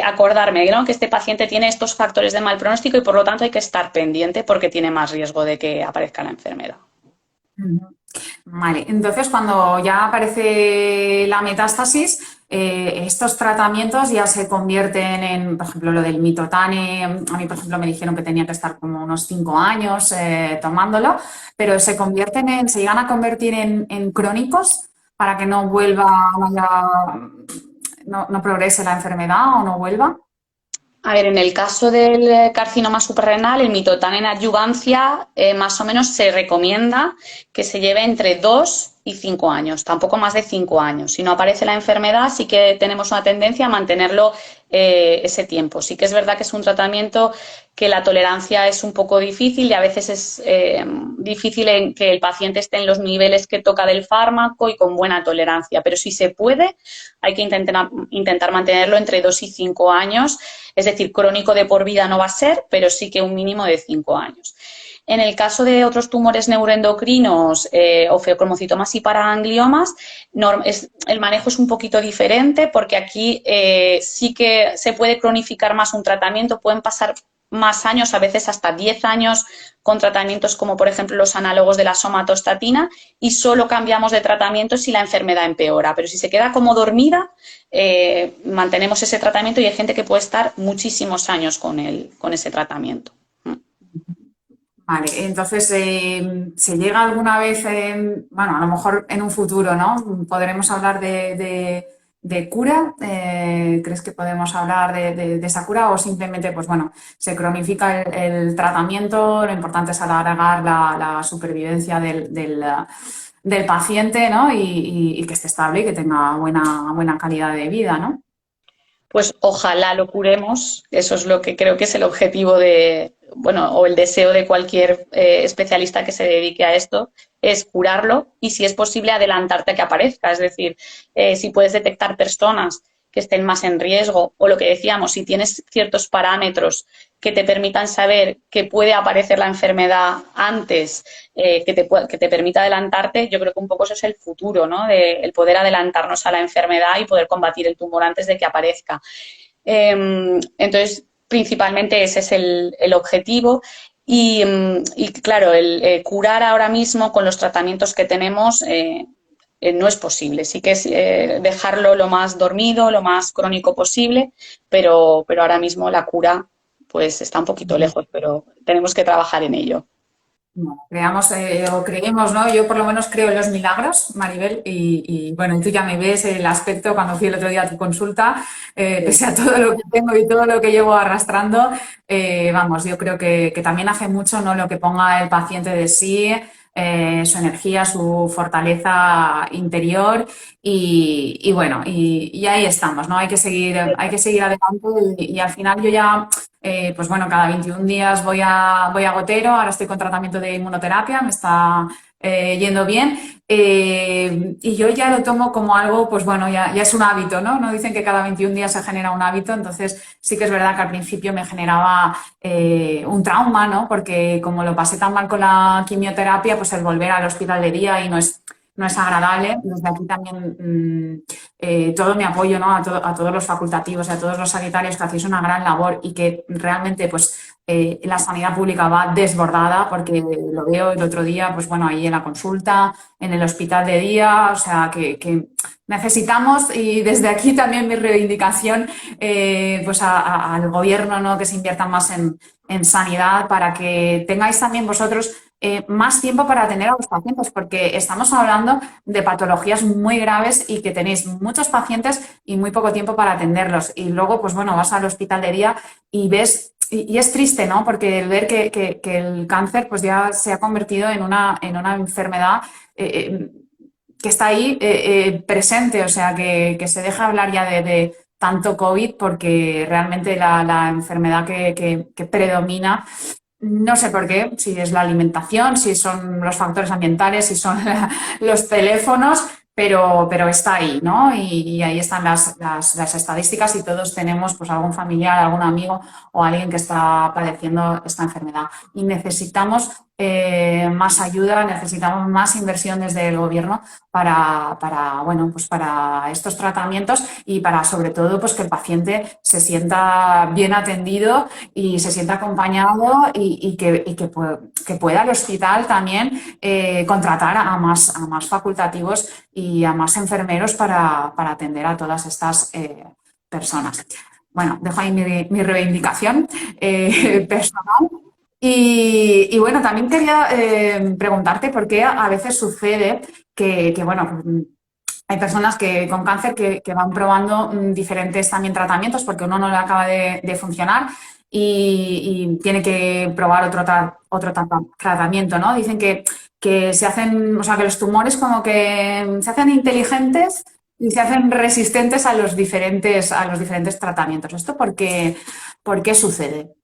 acordarme, ¿no?, que este paciente tiene estos factores de mal pronóstico y por lo tanto hay que estar pendiente porque tiene más riesgo de que aparezca la enfermedad. Vale, entonces cuando ya aparece la metástasis, estos tratamientos ya se convierten en, por ejemplo, lo del mitotane. A mí, por ejemplo, me dijeron que tenía que estar como unos 5 años tomándolo, pero se llegan a convertir en crónicos para que no vuelva, no progrese la enfermedad o no vuelva. A ver, en el caso del carcinoma suprarrenal, el mitotán en adyuvancia, más o menos se recomienda que se lleve entre 2 y 5 años, tampoco más de 5 años. Si no aparece la enfermedad, sí que tenemos una tendencia a mantenerlo ese tiempo. Sí que es verdad que es un tratamiento que la tolerancia es un poco difícil y a veces es difícil en que el paciente esté en los niveles que toca del fármaco y con buena tolerancia, pero si se puede, hay que intentar mantenerlo entre 2 y 5 años. Es decir, crónico de por vida no va a ser, pero sí que un mínimo de 5 años. En el caso de otros tumores neuroendocrinos o feocromocitomas y paragangliomas, el manejo es un poquito diferente porque aquí sí que se puede cronificar más un tratamiento, pueden pasar más años, a veces hasta 10 años con tratamientos como por ejemplo los análogos de la somatostatina y solo cambiamos de tratamiento si la enfermedad empeora, pero si se queda como dormida mantenemos ese tratamiento y hay gente que puede estar muchísimos años con ese tratamiento. Vale, entonces, ¿se llega alguna vez, bueno, a lo mejor en un futuro, ¿no? ¿Podremos hablar de cura? ¿Crees que podemos hablar de esa cura o simplemente, pues bueno, se cronifica el tratamiento, lo importante es alargar la supervivencia del paciente, ¿no? Y que esté estable y que tenga buena calidad de vida, ¿no? Pues ojalá lo curemos, eso es lo que creo que es el objetivo de, bueno, o el deseo de cualquier especialista que se dedique a esto, es curarlo y si es posible adelantarte a que aparezca, es decir, si puedes detectar personas que estén más en riesgo o lo que decíamos, si tienes ciertos parámetros que te permitan saber que puede aparecer la enfermedad antes, que te permita adelantarte, yo creo que un poco eso es el futuro, ¿no? El poder adelantarnos a la enfermedad y poder combatir el tumor antes de que aparezca. Entonces, principalmente ese es el objetivo. Y claro, el curar ahora mismo con los tratamientos que tenemos no es posible. Sí que es dejarlo lo más dormido, lo más crónico posible, pero ahora mismo la cura pues está un poquito lejos, pero tenemos que trabajar en ello. Bueno, creamos o creemos, ¿no? Yo por lo menos creo en los milagros, Maribel, bueno, y tú ya me ves el aspecto cuando fui el otro día a tu consulta, Sí. pese a todo lo que tengo y todo lo que llevo arrastrando, vamos, yo creo que también hace mucho, ¿no? Lo que ponga el paciente de sí, su energía, su fortaleza interior y bueno, y ahí estamos, ¿no? Hay que seguir adelante y al final yo ya pues bueno, cada 21 días voy a gotero, ahora estoy con tratamiento de inmunoterapia, me está yendo bien y yo ya lo tomo como algo, pues bueno, ya es un hábito, ¿no? No dicen que cada 21 días se genera un hábito, entonces sí que es verdad que al principio me generaba un trauma, ¿no? Porque como lo pasé tan mal con la quimioterapia, pues el volver al hospital de día y no es agradable. Desde aquí también todo mi apoyo, ¿no? A todos los facultativos y a todos los sanitarios que hacéis una gran labor y que realmente pues la sanidad pública va desbordada porque lo veo el otro día, pues bueno, ahí en la consulta, en el hospital de día, o sea, que necesitamos y desde aquí también mi reivindicación pues al gobierno, ¿no? Que se invierta más en sanidad para que tengáis también vosotros más tiempo para atender a los pacientes, porque estamos hablando de patologías muy graves y que tenéis muchos pacientes y muy poco tiempo para atenderlos. Y luego, pues bueno, vas al hospital de día y ves, y es triste, ¿no? Porque el ver que el cáncer pues ya se ha convertido en una enfermedad que está ahí presente, o sea, que se deja hablar ya de tanto COVID porque realmente la enfermedad que predomina no sé por qué, si es la alimentación, si son los factores ambientales, si son los teléfonos, pero está ahí, ¿no? Y ahí están las estadísticas y todos tenemos pues algún familiar, algún amigo o alguien que está padeciendo esta enfermedad. Y necesitamos más ayuda, necesitamos más inversión desde el gobierno bueno, pues para estos tratamientos y para sobre todo pues que el paciente se sienta bien atendido y se sienta acompañado que pueda el hospital también contratar a más facultativos y a más enfermeros para atender a todas estas personas. Bueno, dejo ahí mi reivindicación personal. Bueno, también quería preguntarte por qué a veces sucede bueno, hay personas con cáncer que van probando diferentes también tratamientos porque uno no le acaba de funcionar y tiene que probar otro tratamiento, ¿no? Dicen que se hacen, o sea, que los tumores como que se hacen inteligentes y se hacen resistentes a los diferentes tratamientos. ¿Esto por qué sucede?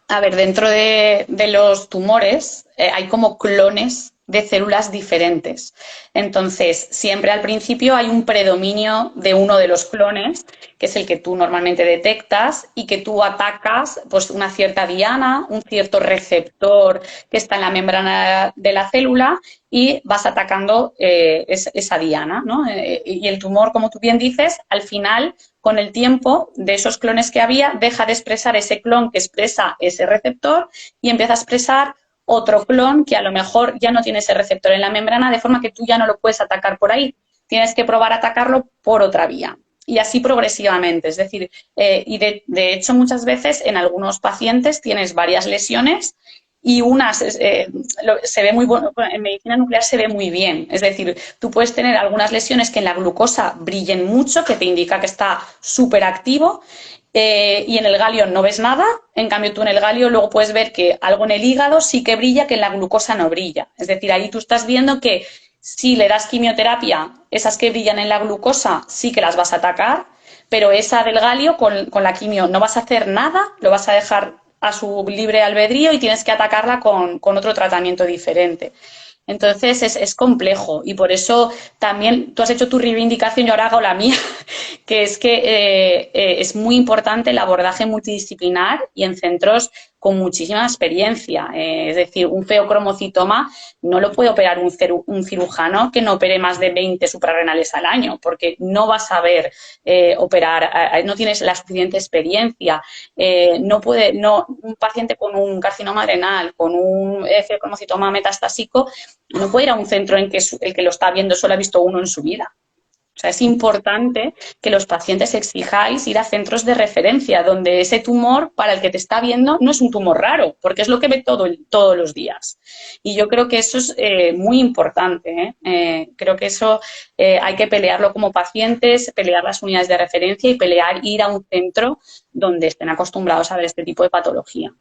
A ver, dentro de los tumores hay como clones de células diferentes. Entonces, siempre al principio hay un predominio de uno de los clones, que es el que tú normalmente detectas y que tú atacas pues, una cierta diana, un cierto receptor que está en la membrana de la célula y vas atacando esa diana, ¿no? Y el tumor, como tú bien dices, al final, con el tiempo, de esos clones que había, deja de expresar ese clon que expresa ese receptor y empieza a expresar otro clon que a lo mejor ya no tiene ese receptor en la membrana, de forma que tú ya no lo puedes atacar por ahí. Tienes que probar a atacarlo por otra vía. Y así progresivamente. Es decir, y de hecho muchas veces en algunos pacientes tienes varias lesiones y unas se ve muy bueno, en medicina nuclear se ve muy bien. Es decir, tú puedes tener algunas lesiones que en la glucosa brillen mucho, que te indica que está súper activo, y en el galio no ves nada. En cambio, tú en el galio luego puedes ver que algo en el hígado sí que brilla, que en la glucosa no brilla. Es decir, ahí tú estás viendo que si le das quimioterapia, esas que brillan en la glucosa sí que las vas a atacar, pero esa del galio con la quimio no vas a hacer nada, lo vas a dejar a su libre albedrío y tienes que atacarla con otro tratamiento diferente. Entonces es complejo y por eso también tú has hecho tu reivindicación y ahora hago la mía, que es que es muy importante el abordaje multidisciplinar y en centros con muchísima experiencia. Es decir, un feocromocitoma no lo puede operar un cirujano que no opere más de 20 suprarrenales al año, porque no va a saber operar, no tienes la suficiente experiencia. Un paciente con un carcinoma adrenal, con un feocromocitoma metastásico, no puede ir a un centro en que el que lo está viendo solo ha visto uno en su vida. O sea, es importante que los pacientes exijáis ir a centros de referencia donde ese tumor para el que te está viendo no es un tumor raro, porque es lo que ve todos los días. Y yo creo que eso es muy importante. Creo que eso hay que pelearlo como pacientes, pelear las unidades de referencia y pelear ir a un centro donde estén acostumbrados a ver este tipo de patología.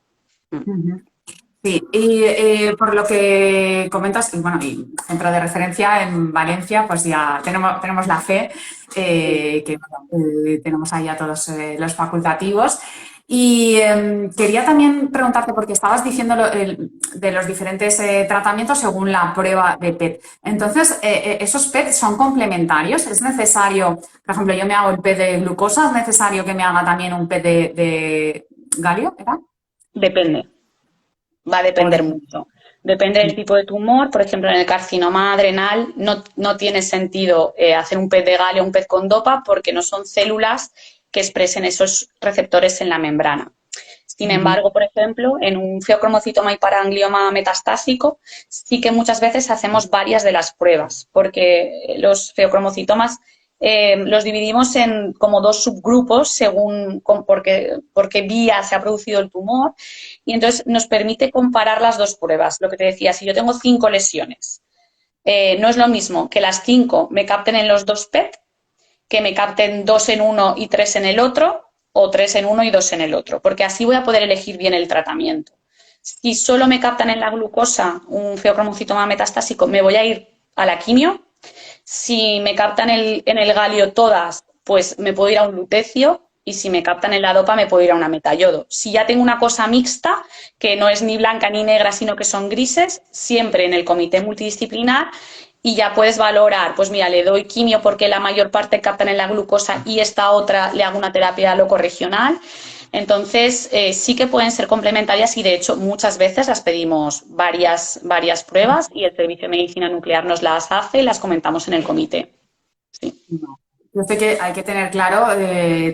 Sí, y por lo que comentas, y bueno, y centro de referencia en Valencia, pues ya tenemos la fe, que bueno, tenemos ahí a todos los facultativos. Y quería también preguntarte, porque estabas diciendo de los diferentes tratamientos según la prueba de PET. Entonces, ¿esos PET son complementarios? ¿Es necesario, por ejemplo, yo me hago el PET de glucosa, es necesario que me haga también un PET de galio, ¿era? Depende. Va a depender mucho. Depende del tipo de tumor. Por ejemplo, en el carcinoma adrenal no tiene sentido hacer un PET de galio o un PET con dopa porque no son células que expresen esos receptores en la membrana. Sin embargo, por ejemplo, en un feocromocitoma y paranglioma metastásico sí que muchas veces hacemos varias de las pruebas porque los feocromocitomas los dividimos en como dos subgrupos según por qué vía se ha producido el tumor y entonces nos permite comparar las dos pruebas. Lo que te decía, si yo tengo 5 lesiones, no es lo mismo que las 5 me capten en los 2 PET, que me capten 2 en uno y 3 en el otro, o 3 en uno y 2 en el otro, porque así voy a poder elegir bien el tratamiento. Si solo me captan en la glucosa un feocromocitoma metastásico, me voy a ir a la quimio. Si me captan en el galio todas, pues me puedo ir a un lutecio y si me captan en la dopa me puedo ir a una metayodo. Si ya tengo una cosa mixta, que no es ni blanca ni negra, sino que son grises, siempre en el comité multidisciplinar y ya puedes valorar, pues mira, le doy quimio porque la mayor parte captan en la glucosa y esta otra le hago una terapia locorregional. Entonces, sí que pueden ser complementarias y, de hecho, muchas veces las pedimos varias pruebas y el Servicio de Medicina Nuclear nos las hace y las comentamos en el comité. Sí. Yo sé que hay que tener claro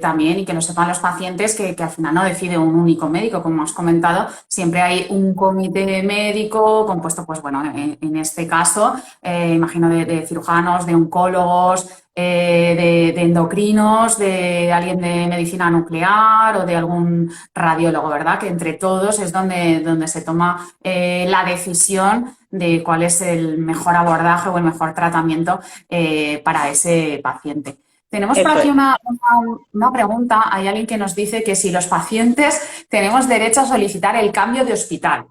también y que lo sepan los pacientes que al final no decide un único médico, como has comentado, siempre hay un comité médico compuesto, pues bueno, en este caso, imagino de cirujanos, de oncólogos, de endocrinos, de alguien de medicina nuclear o de algún radiólogo, ¿verdad? Que entre todos es donde se toma la decisión de cuál es el mejor abordaje o el mejor tratamiento para ese paciente. Tenemos por Eso aquí es. una pregunta. Hay alguien que nos dice que si los pacientes tenemos derecho a solicitar el cambio de hospital.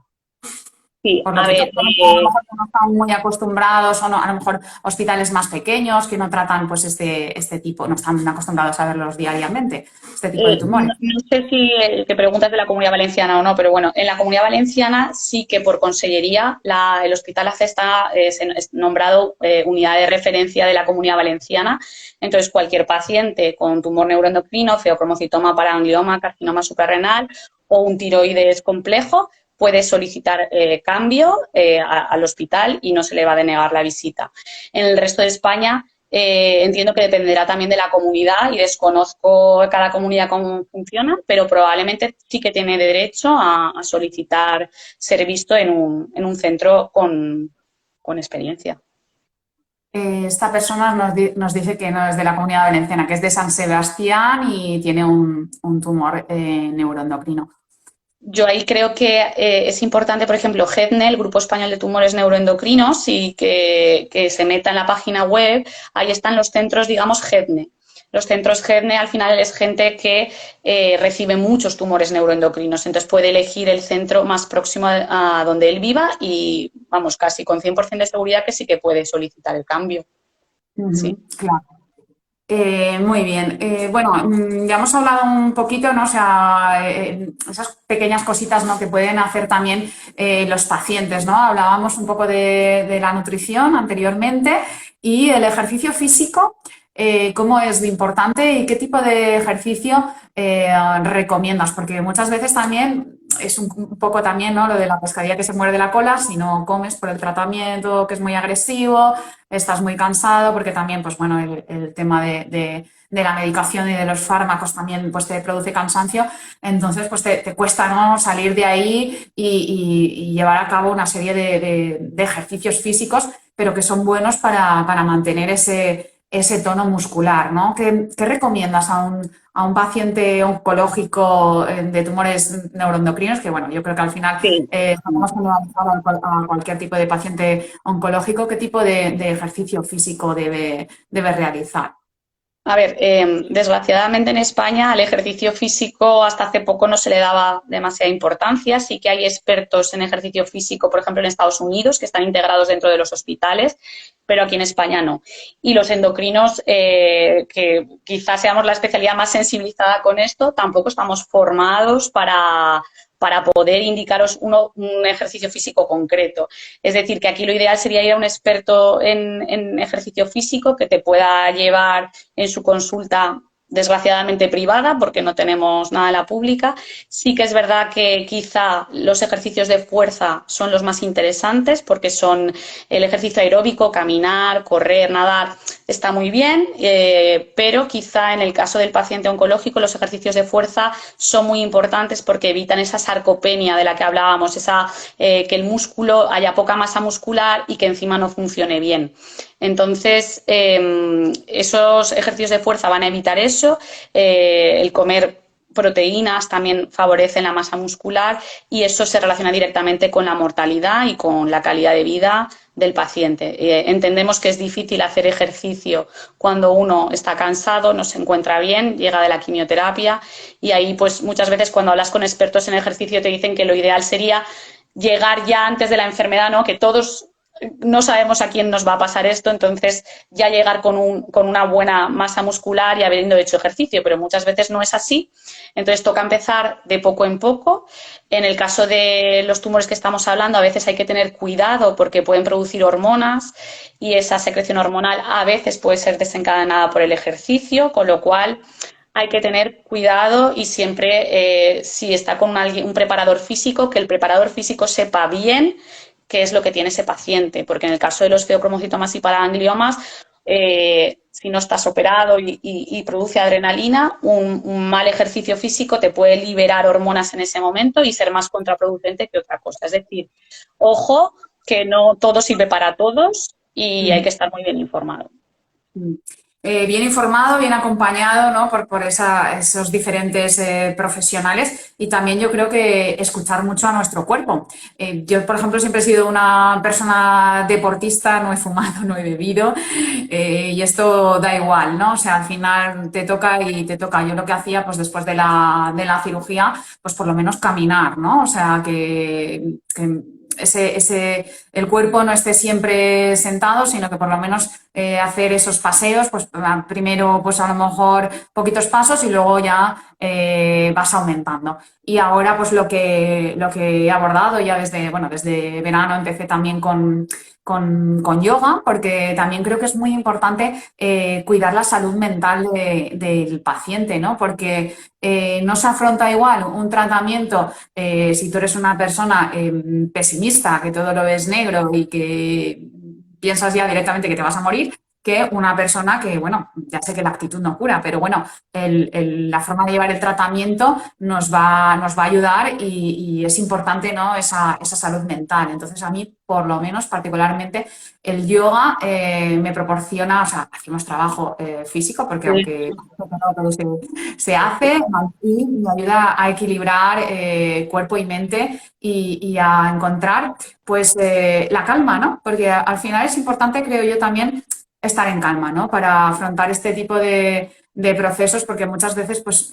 Sí, Por lo a que ver, todos a lo mejor que no están muy acostumbrados o no, a lo mejor hospitales más pequeños que no tratan pues este tipo, no están acostumbrados a verlos diariamente, este tipo de tumores. No sé si te preguntas de la Comunidad Valenciana o no, pero bueno, en la Comunidad Valenciana sí que por consellería el Hospital ACE está es nombrado unidad de referencia de la Comunidad Valenciana. Entonces, cualquier paciente con tumor neuroendocrino, feocromocitoma, paraganglioma, carcinoma suprarrenal o un tiroides complejo puede solicitar cambio al hospital y no se le va a denegar la visita. En el resto de España entiendo que dependerá también de la comunidad y desconozco cada comunidad cómo funciona, pero probablemente sí que tiene derecho a solicitar ser visto en un centro con experiencia. Esta persona nos dice que no es de la Comunidad Valenciana, que es de San Sebastián y tiene un tumor neuroendocrino. Yo ahí creo que es importante, por ejemplo, GEDNE, el Grupo Español de Tumores Neuroendocrinos, y que se meta en la página web. Ahí están los centros, digamos, GEDNE. Los centros GEDNE al final es gente que recibe muchos tumores neuroendocrinos, entonces puede elegir el centro más próximo a donde él viva y, vamos, casi con 100% de seguridad que sí que puede solicitar el cambio. Sí. Claro. Muy bien. Bueno, ya hemos hablado un poquito, ¿no? O sea, esas pequeñas cositas, ¿no? Que pueden hacer también los pacientes, ¿no? Hablábamos un poco de la nutrición anteriormente y el ejercicio físico, ¿cómo es de importante y qué tipo de ejercicio recomiendas? Porque muchas veces también es un poco también, ¿no? Lo de la pescadilla que se muerde la cola, si no comes por el tratamiento que es muy agresivo, estás muy cansado, porque también, pues bueno, el tema de la medicación y de los fármacos también pues te produce cansancio, entonces pues te cuesta, ¿no? Salir de ahí y llevar a cabo una serie de ejercicios físicos, pero que son buenos para mantener ese tono muscular, ¿no? ¿Qué recomiendas a un paciente oncológico de tumores neuroendocrinos? Que bueno, yo creo que al final Sí. estamos generalizando a cualquier tipo de paciente oncológico, ¿qué tipo de ejercicio físico debe realizar? A ver, desgraciadamente en España al ejercicio físico hasta hace poco no se le daba demasiada importancia. Sí que hay expertos en ejercicio físico, por ejemplo, en Estados Unidos, que están integrados dentro de los hospitales, pero aquí en España no. Y los endocrinos, que quizás seamos la especialidad más sensibilizada con esto, tampoco estamos formados para poder indicaros un ejercicio físico concreto. Es decir, que aquí lo ideal sería ir a un experto en ejercicio físico que te pueda llevar en su consulta, desgraciadamente privada, porque no tenemos nada en la pública. Sí que es verdad que quizá los ejercicios de fuerza son los más interesantes, porque son el ejercicio aeróbico, caminar, correr, nadar, está muy bien, pero quizá en el caso del paciente oncológico los ejercicios de fuerza son muy importantes porque evitan esa sarcopenia de la que hablábamos, que el músculo haya poca masa muscular y que encima no funcione bien. Entonces, esos ejercicios de fuerza van a evitar eso, el comer proteínas también favorecen la masa muscular y eso se relaciona directamente con la mortalidad y con la calidad de vida del paciente. Entendemos que es difícil hacer ejercicio cuando uno está cansado, no se encuentra bien, llega de la quimioterapia y ahí pues muchas veces cuando hablas con expertos en ejercicio te dicen que lo ideal sería llegar ya antes de la enfermedad, ¿no? Que todos no sabemos a quién nos va a pasar esto, entonces ya llegar con una buena masa muscular y habiendo hecho ejercicio, pero muchas veces no es así, entonces toca empezar de poco en poco. En el caso de los tumores que estamos hablando, a veces hay que tener cuidado porque pueden producir hormonas y esa secreción hormonal a veces puede ser desencadenada por el ejercicio, con lo cual hay que tener cuidado y siempre, si está con un preparador físico, que el preparador físico sepa bien qué es lo que tiene ese paciente, porque en el caso de los feocromocitomas y paragangliomas, si no estás operado y produce adrenalina, un mal ejercicio físico te puede liberar hormonas en ese momento y ser más contraproducente que otra cosa. Es decir, ojo, que no todo sirve para todos y hay que estar muy bien informado. bien informado, bien acompañado, ¿no? por esos diferentes profesionales y también yo creo que escuchar mucho a nuestro cuerpo. Yo, por ejemplo, siempre he sido una persona deportista, no he fumado, no he bebido y esto da igual, ¿no? O sea, al final te toca y te toca. Yo lo que hacía, pues después de la cirugía, pues por lo menos caminar, ¿no? O sea, que el cuerpo no esté siempre sentado, sino que por lo menos hacer esos paseos, pues primero pues a lo mejor poquitos pasos y luego ya vas aumentando. Y ahora pues lo que he abordado ya desde, bueno, desde verano empecé también con yoga, porque también creo que es muy importante cuidar la salud mental del paciente, ¿no? Porque no se afronta igual un tratamiento si tú eres una persona pesimista, que todo lo ves negro y que piensas ya directamente que te vas a morir, que una persona que, bueno, ya sé que la actitud no cura, pero bueno, la forma de llevar el tratamiento nos va a ayudar y es importante, ¿no? Esa salud mental. Entonces, a mí, por lo menos, particularmente, el yoga me proporciona, o sea, hacemos trabajo físico, porque aunque se hace y me ayuda a equilibrar cuerpo y mente y a encontrar pues la calma, ¿no? Porque al final es importante, creo yo, también estar en calma, ¿no? Para afrontar este tipo de procesos, porque muchas veces pues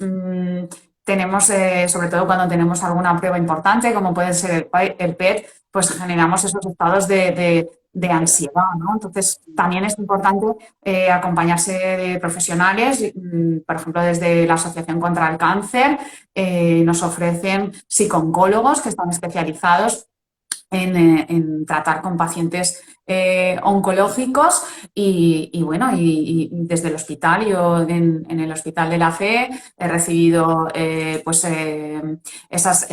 tenemos, sobre todo cuando tenemos alguna prueba importante, como puede ser el PET, pues generamos esos estados de ansiedad, ¿no? Entonces, también es importante acompañarse de profesionales, por ejemplo, desde la Asociación contra el Cáncer, nos ofrecen psicólogos que están especializados en tratar con pacientes oncológicos y bueno, y desde el hospital, yo en el Hospital de la Fe he recibido pues esas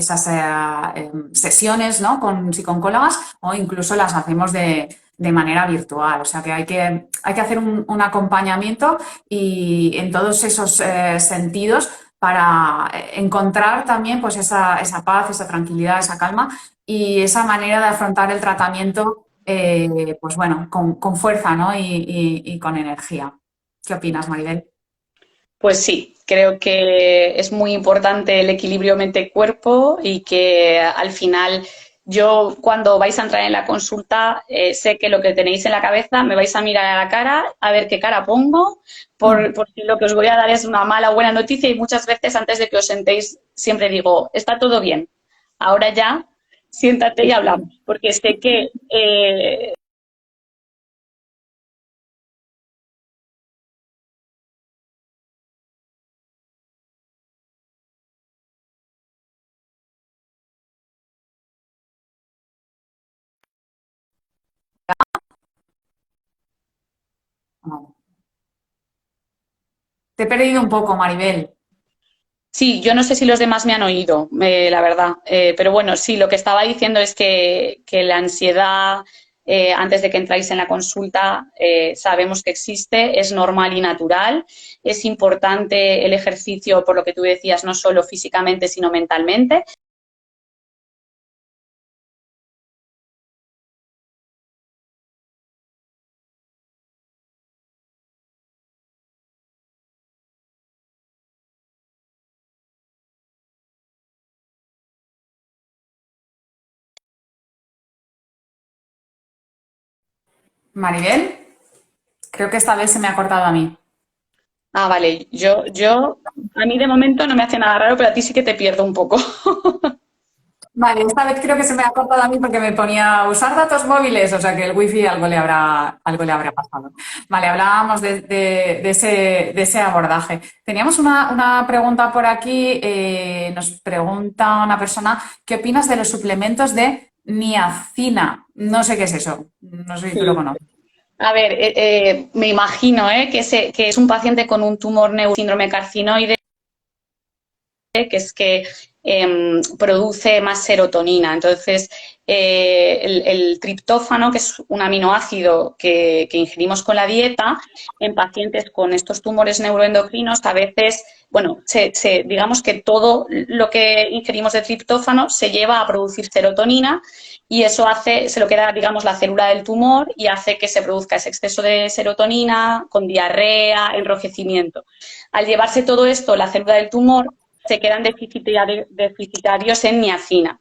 sesiones, ¿no? Con psicooncólogas o incluso las hacemos de manera virtual, o sea que hay que hacer un acompañamiento y en todos esos sentidos para encontrar también pues esa paz, esa tranquilidad, esa calma y esa manera de afrontar el tratamiento, pues bueno, con fuerza, ¿no? Y con energía. ¿Qué opinas, Maribel? Pues sí, creo que es muy importante el equilibrio mente-cuerpo y que al final yo cuando vais a entrar en la consulta sé que lo que tenéis en la cabeza me vais a mirar a la cara a ver qué cara pongo, por si lo que os voy a dar es una mala o buena noticia y muchas veces antes de que os sentéis siempre digo, está todo bien, ahora ya siéntate y hablamos, porque sé que Vale. Te he perdido un poco, Maribel. sí, yo no sé si los demás me han oído, la verdad. Pero bueno, sí, lo que estaba diciendo es que la ansiedad, antes de que entráis en la consulta, sabemos que existe, es normal y natural. Es importante el ejercicio, por lo que tú decías, no solo físicamente, sino mentalmente. Maribel, creo que esta vez se me ha cortado a mí. Ah, vale, a mí de momento no me hace nada raro, pero a ti sí que te pierdo un poco. Vale, esta vez creo que se me ha cortado a mí porque me ponía usar datos móviles, o sea que el wifi algo le habrá pasado. Vale, hablábamos de ese abordaje. Teníamos una pregunta por aquí, nos pregunta una persona, ¿qué opinas de los suplementos de niacina? No sé qué es eso, no sé si tú lo Sí. conoces. A ver, me imagino que es un paciente con un tumor síndrome carcinoide que es que produce más serotonina. Entonces, el triptófano, que es un aminoácido que ingerimos con la dieta, en pacientes con estos tumores neuroendocrinos a veces bueno, digamos que todo lo que ingerimos de triptófano se lleva a producir serotonina y eso se lo queda, digamos, la célula del tumor y hace que se produzca ese exceso de serotonina con diarrea, enrojecimiento. Al llevarse todo esto, la célula del tumor se quedan deficitarios en niacina.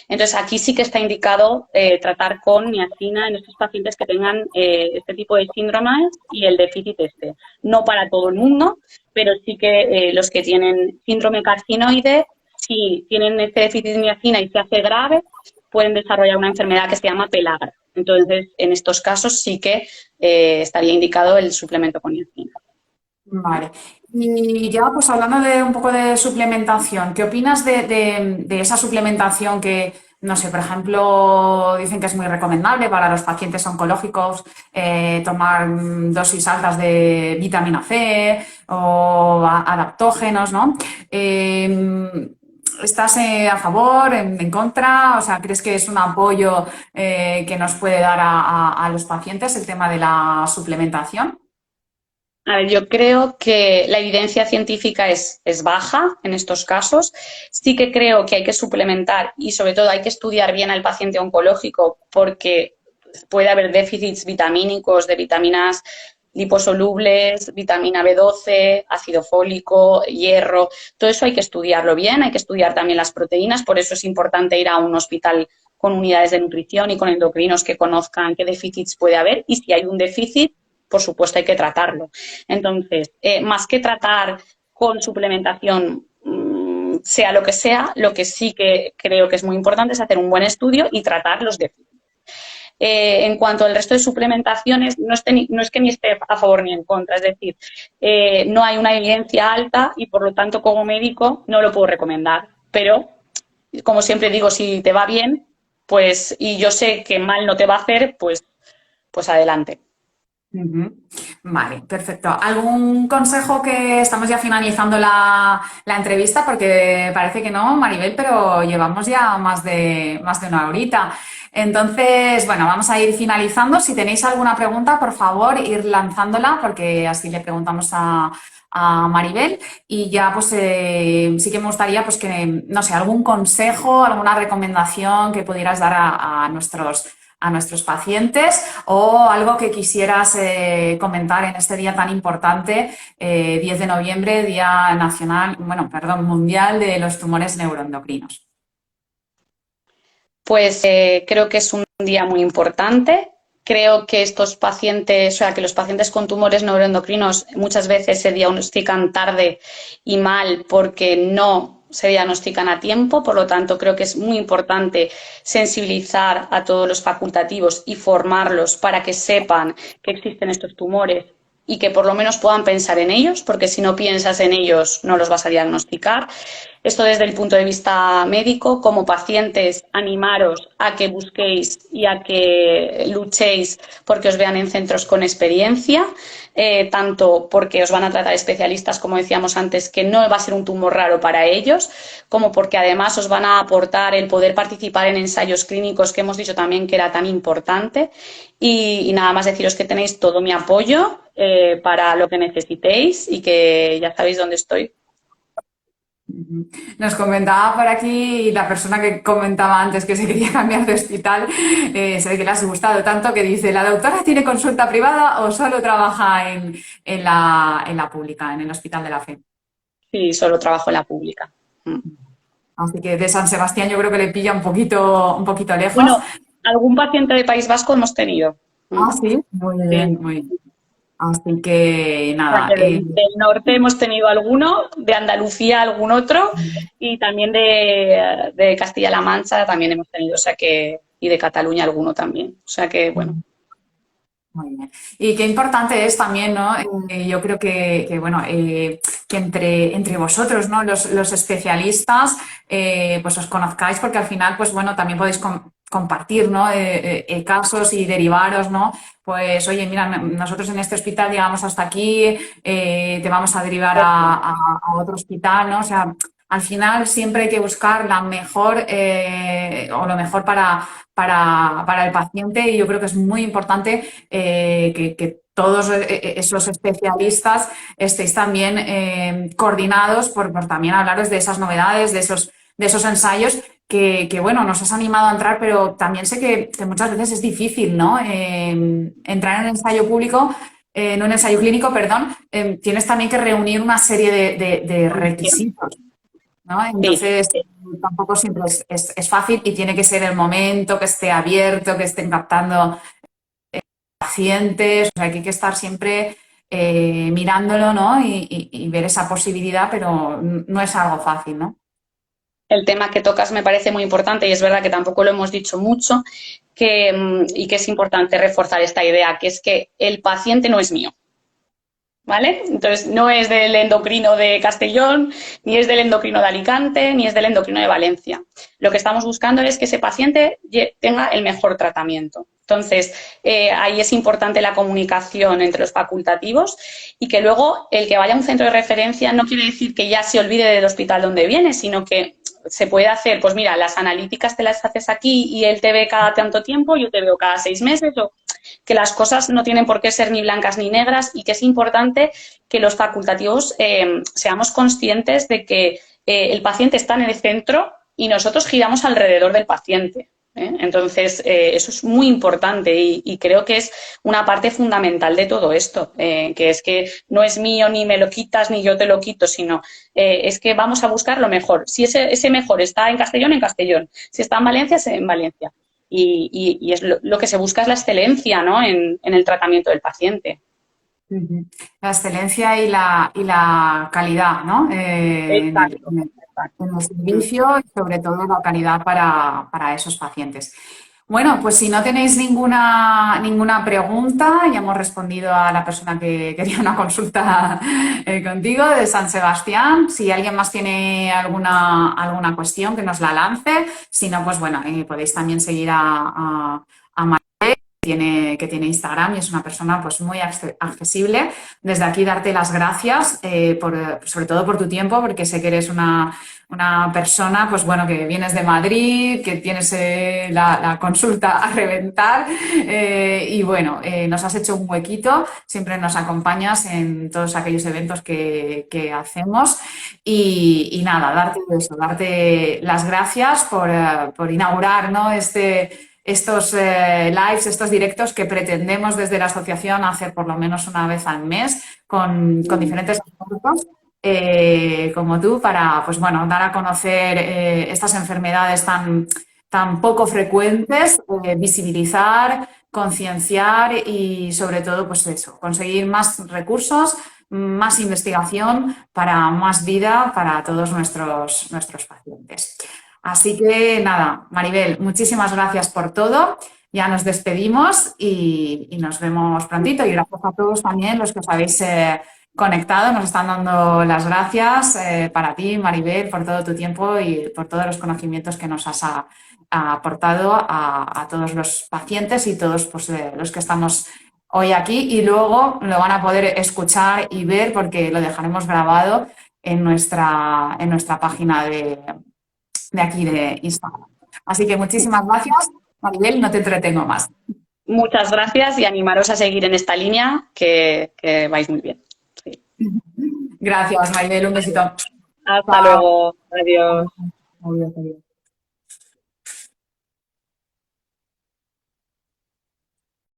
Entonces, aquí sí que está indicado tratar con niacina en estos pacientes que tengan este tipo de síndromes y el déficit este. No para todo el mundo, pero sí que los que tienen síndrome carcinoide, si tienen este déficit de niacina y se hace grave, pueden desarrollar una enfermedad que se llama pelagra. Entonces, en estos casos sí que estaría indicado el suplemento con niacina. Vale. Y ya, pues hablando de un poco de suplementación, ¿qué opinas de esa suplementación que, no sé, por ejemplo, dicen que es muy recomendable para los pacientes oncológicos tomar dosis altas de vitamina C o adaptógenos, ¿no? ¿Estás a favor, en contra? O sea, ¿crees que es un apoyo que nos puede dar a los pacientes el tema de la suplementación? A ver, yo creo que la evidencia científica es baja en estos casos. Sí que creo que hay que suplementar y sobre todo hay que estudiar bien al paciente oncológico porque puede haber déficits vitamínicos de vitaminas liposolubles, vitamina B12, ácido fólico, hierro. Todo eso hay que estudiarlo bien, hay que estudiar también las proteínas. Por eso es importante ir a un hospital con unidades de nutrición y con endocrinos que conozcan qué déficits puede haber y si hay un déficit, por supuesto hay que tratarlo. Entonces, más que tratar con suplementación, sea lo que sea, lo que sí que creo que es muy importante es hacer un buen estudio y tratar los déficits. En cuanto al resto de suplementaciones, no es que ni esté a favor ni en contra, es decir, no hay una evidencia alta y por lo tanto como médico no lo puedo recomendar, pero como siempre digo, si te va bien, pues y yo sé que mal no te va a hacer, pues adelante. Vale, perfecto. ¿Algún consejo que estamos ya finalizando la entrevista? Porque parece que no, Maribel, pero llevamos ya más de una horita. Entonces, bueno, vamos a ir finalizando. Si tenéis alguna pregunta, por favor, ir lanzándola, porque así le preguntamos a Maribel. Y ya, pues sí que me gustaría, pues que, no sé, algún consejo, alguna recomendación que pudieras dar a nuestros pacientes o algo que quisieras comentar en este día tan importante, 10 de noviembre, Día Nacional, bueno, perdón, Mundial de los Tumores Neuroendocrinos. Pues creo que es un día muy importante. Creo que estos pacientes, o sea, que los pacientes con tumores neuroendocrinos muchas veces se diagnostican tarde y mal porque no se diagnostican a tiempo. Por lo tanto, creo que es muy importante sensibilizar a todos los facultativos y formarlos para que sepan que existen estos tumores y que por lo menos puedan pensar en ellos, porque si no piensas en ellos no los vas a diagnosticar. Esto desde el punto de vista médico. Como pacientes, animaros a que busquéis y a que luchéis porque os vean en centros con experiencia, tanto porque os van a tratar especialistas, como decíamos antes, que no va a ser un tumor raro para ellos, como porque además os van a aportar el poder participar en ensayos clínicos que hemos dicho también que era tan importante. Y nada más deciros que tenéis todo mi apoyo para lo que necesitéis y que ya sabéis dónde estoy. Nos comentaba por aquí la persona que comentaba antes que se quería cambiar de hospital, se ve que le ha gustado tanto que dice, ¿la doctora tiene consulta privada o solo trabaja en la pública, en el Hospital de la Fe? Sí, solo trabajo en la pública. Así que de San Sebastián yo creo que le pilla un poquito lejos. Bueno, algún paciente de País Vasco hemos tenido. Sí, muy bien, Sí. muy bien. Así que nada. Del norte hemos tenido alguno, de Andalucía algún otro y también de Castilla-La Mancha también hemos tenido, o sea que, y de Cataluña alguno también. O sea que, bueno. Muy bien. Y qué importante es también, ¿no? Yo creo bueno, que entre vosotros, ¿no? Los especialistas, pues os conozcáis porque al final, pues bueno, también podéis compartir, ¿no? Casos y derivaros, ¿no? Pues, oye, mira, nosotros en este hospital llegamos hasta aquí, te vamos a derivar a otro hospital, ¿no? O sea, al final siempre hay que buscar la mejor o lo mejor para el paciente y yo creo que es muy importante que todos esos especialistas estéis también coordinados por también hablaros de esas novedades, de esos ensayos que, bueno, nos has animado a entrar, pero también sé que muchas veces es difícil, ¿no? Entrar en el ensayo público, en un ensayo clínico, perdón, tienes también que reunir una serie de requisitos, ¿no? Entonces, Sí. tampoco siempre es fácil y tiene que ser el momento, que esté abierto, que estén captando pacientes, o sea, que hay que estar siempre mirándolo, ¿no? Y ver esa posibilidad, pero no es algo fácil, ¿no? El tema que tocas me parece muy importante y es verdad que tampoco lo hemos dicho mucho y que es importante reforzar esta idea, que es que el paciente no es mío. ¿Vale? Entonces, no es del endocrino de Castellón, ni es del endocrino de Alicante, ni es del endocrino de Valencia. Lo que estamos buscando es que ese paciente tenga el mejor tratamiento. Entonces, ahí es importante la comunicación entre los facultativos y que luego el que vaya a un centro de referencia no quiere decir que ya se olvide del hospital donde viene, sino que se puede hacer, pues mira, las analíticas te las haces aquí y él te ve cada tanto tiempo, yo te veo cada 6 meses, o que las cosas no tienen por qué ser ni blancas ni negras y que es importante que los facultativos seamos conscientes de que el paciente está en el centro y nosotros giramos alrededor del paciente. Entonces, eso es muy importante y creo que es una parte fundamental de todo esto, que es que no es mío, ni me lo quitas, ni yo te lo quito, sino es que vamos a buscar lo mejor. Si ese mejor está en Castellón, si está en Valencia, en Valencia. Y es lo que se busca es la excelencia, ¿no? en el tratamiento del paciente. La excelencia y la calidad, ¿no? Exacto, exacto. En el servicio y sobre todo la calidad para esos pacientes. Bueno, pues si no tenéis ninguna pregunta, ya hemos respondido a la persona que quería una consulta contigo de San Sebastián. Si alguien más tiene alguna cuestión, que nos la lance. Si no, pues bueno, podéis también seguir a María, que tiene Instagram y es una persona pues muy accesible. Desde aquí darte las gracias, sobre todo por tu tiempo, porque sé que eres una persona, pues bueno, que vienes de Madrid, que tienes la consulta a reventar y bueno, nos has hecho un huequito, siempre nos acompañas en todos aquellos eventos que hacemos y nada, darte las gracias por inaugurar, ¿no? Estos lives, estos directos que pretendemos desde la asociación hacer por lo menos una vez al mes con diferentes expertos como tú para, pues bueno, dar a conocer estas enfermedades tan poco frecuentes, visibilizar, concienciar y sobre todo, pues eso, conseguir más recursos, más investigación para más vida para todos nuestros pacientes. Así que nada, Maribel, muchísimas gracias por todo. Ya nos despedimos y nos vemos prontito. Y gracias a todos también los que os habéis conectado. Nos están dando las gracias para ti, Maribel, por todo tu tiempo y por todos los conocimientos que nos has aportado a todos los pacientes y todos pues, los que estamos hoy aquí. Y luego lo van a poder escuchar y ver porque lo dejaremos grabado en nuestra página de aquí de Instagram. Así que muchísimas gracias, Maribel, no te entretengo más. Muchas gracias y animaros a seguir en esta línea que vais muy bien. Sí. Gracias, Maribel, un besito. Hasta Chao. luego. Adiós. Adiós, adiós.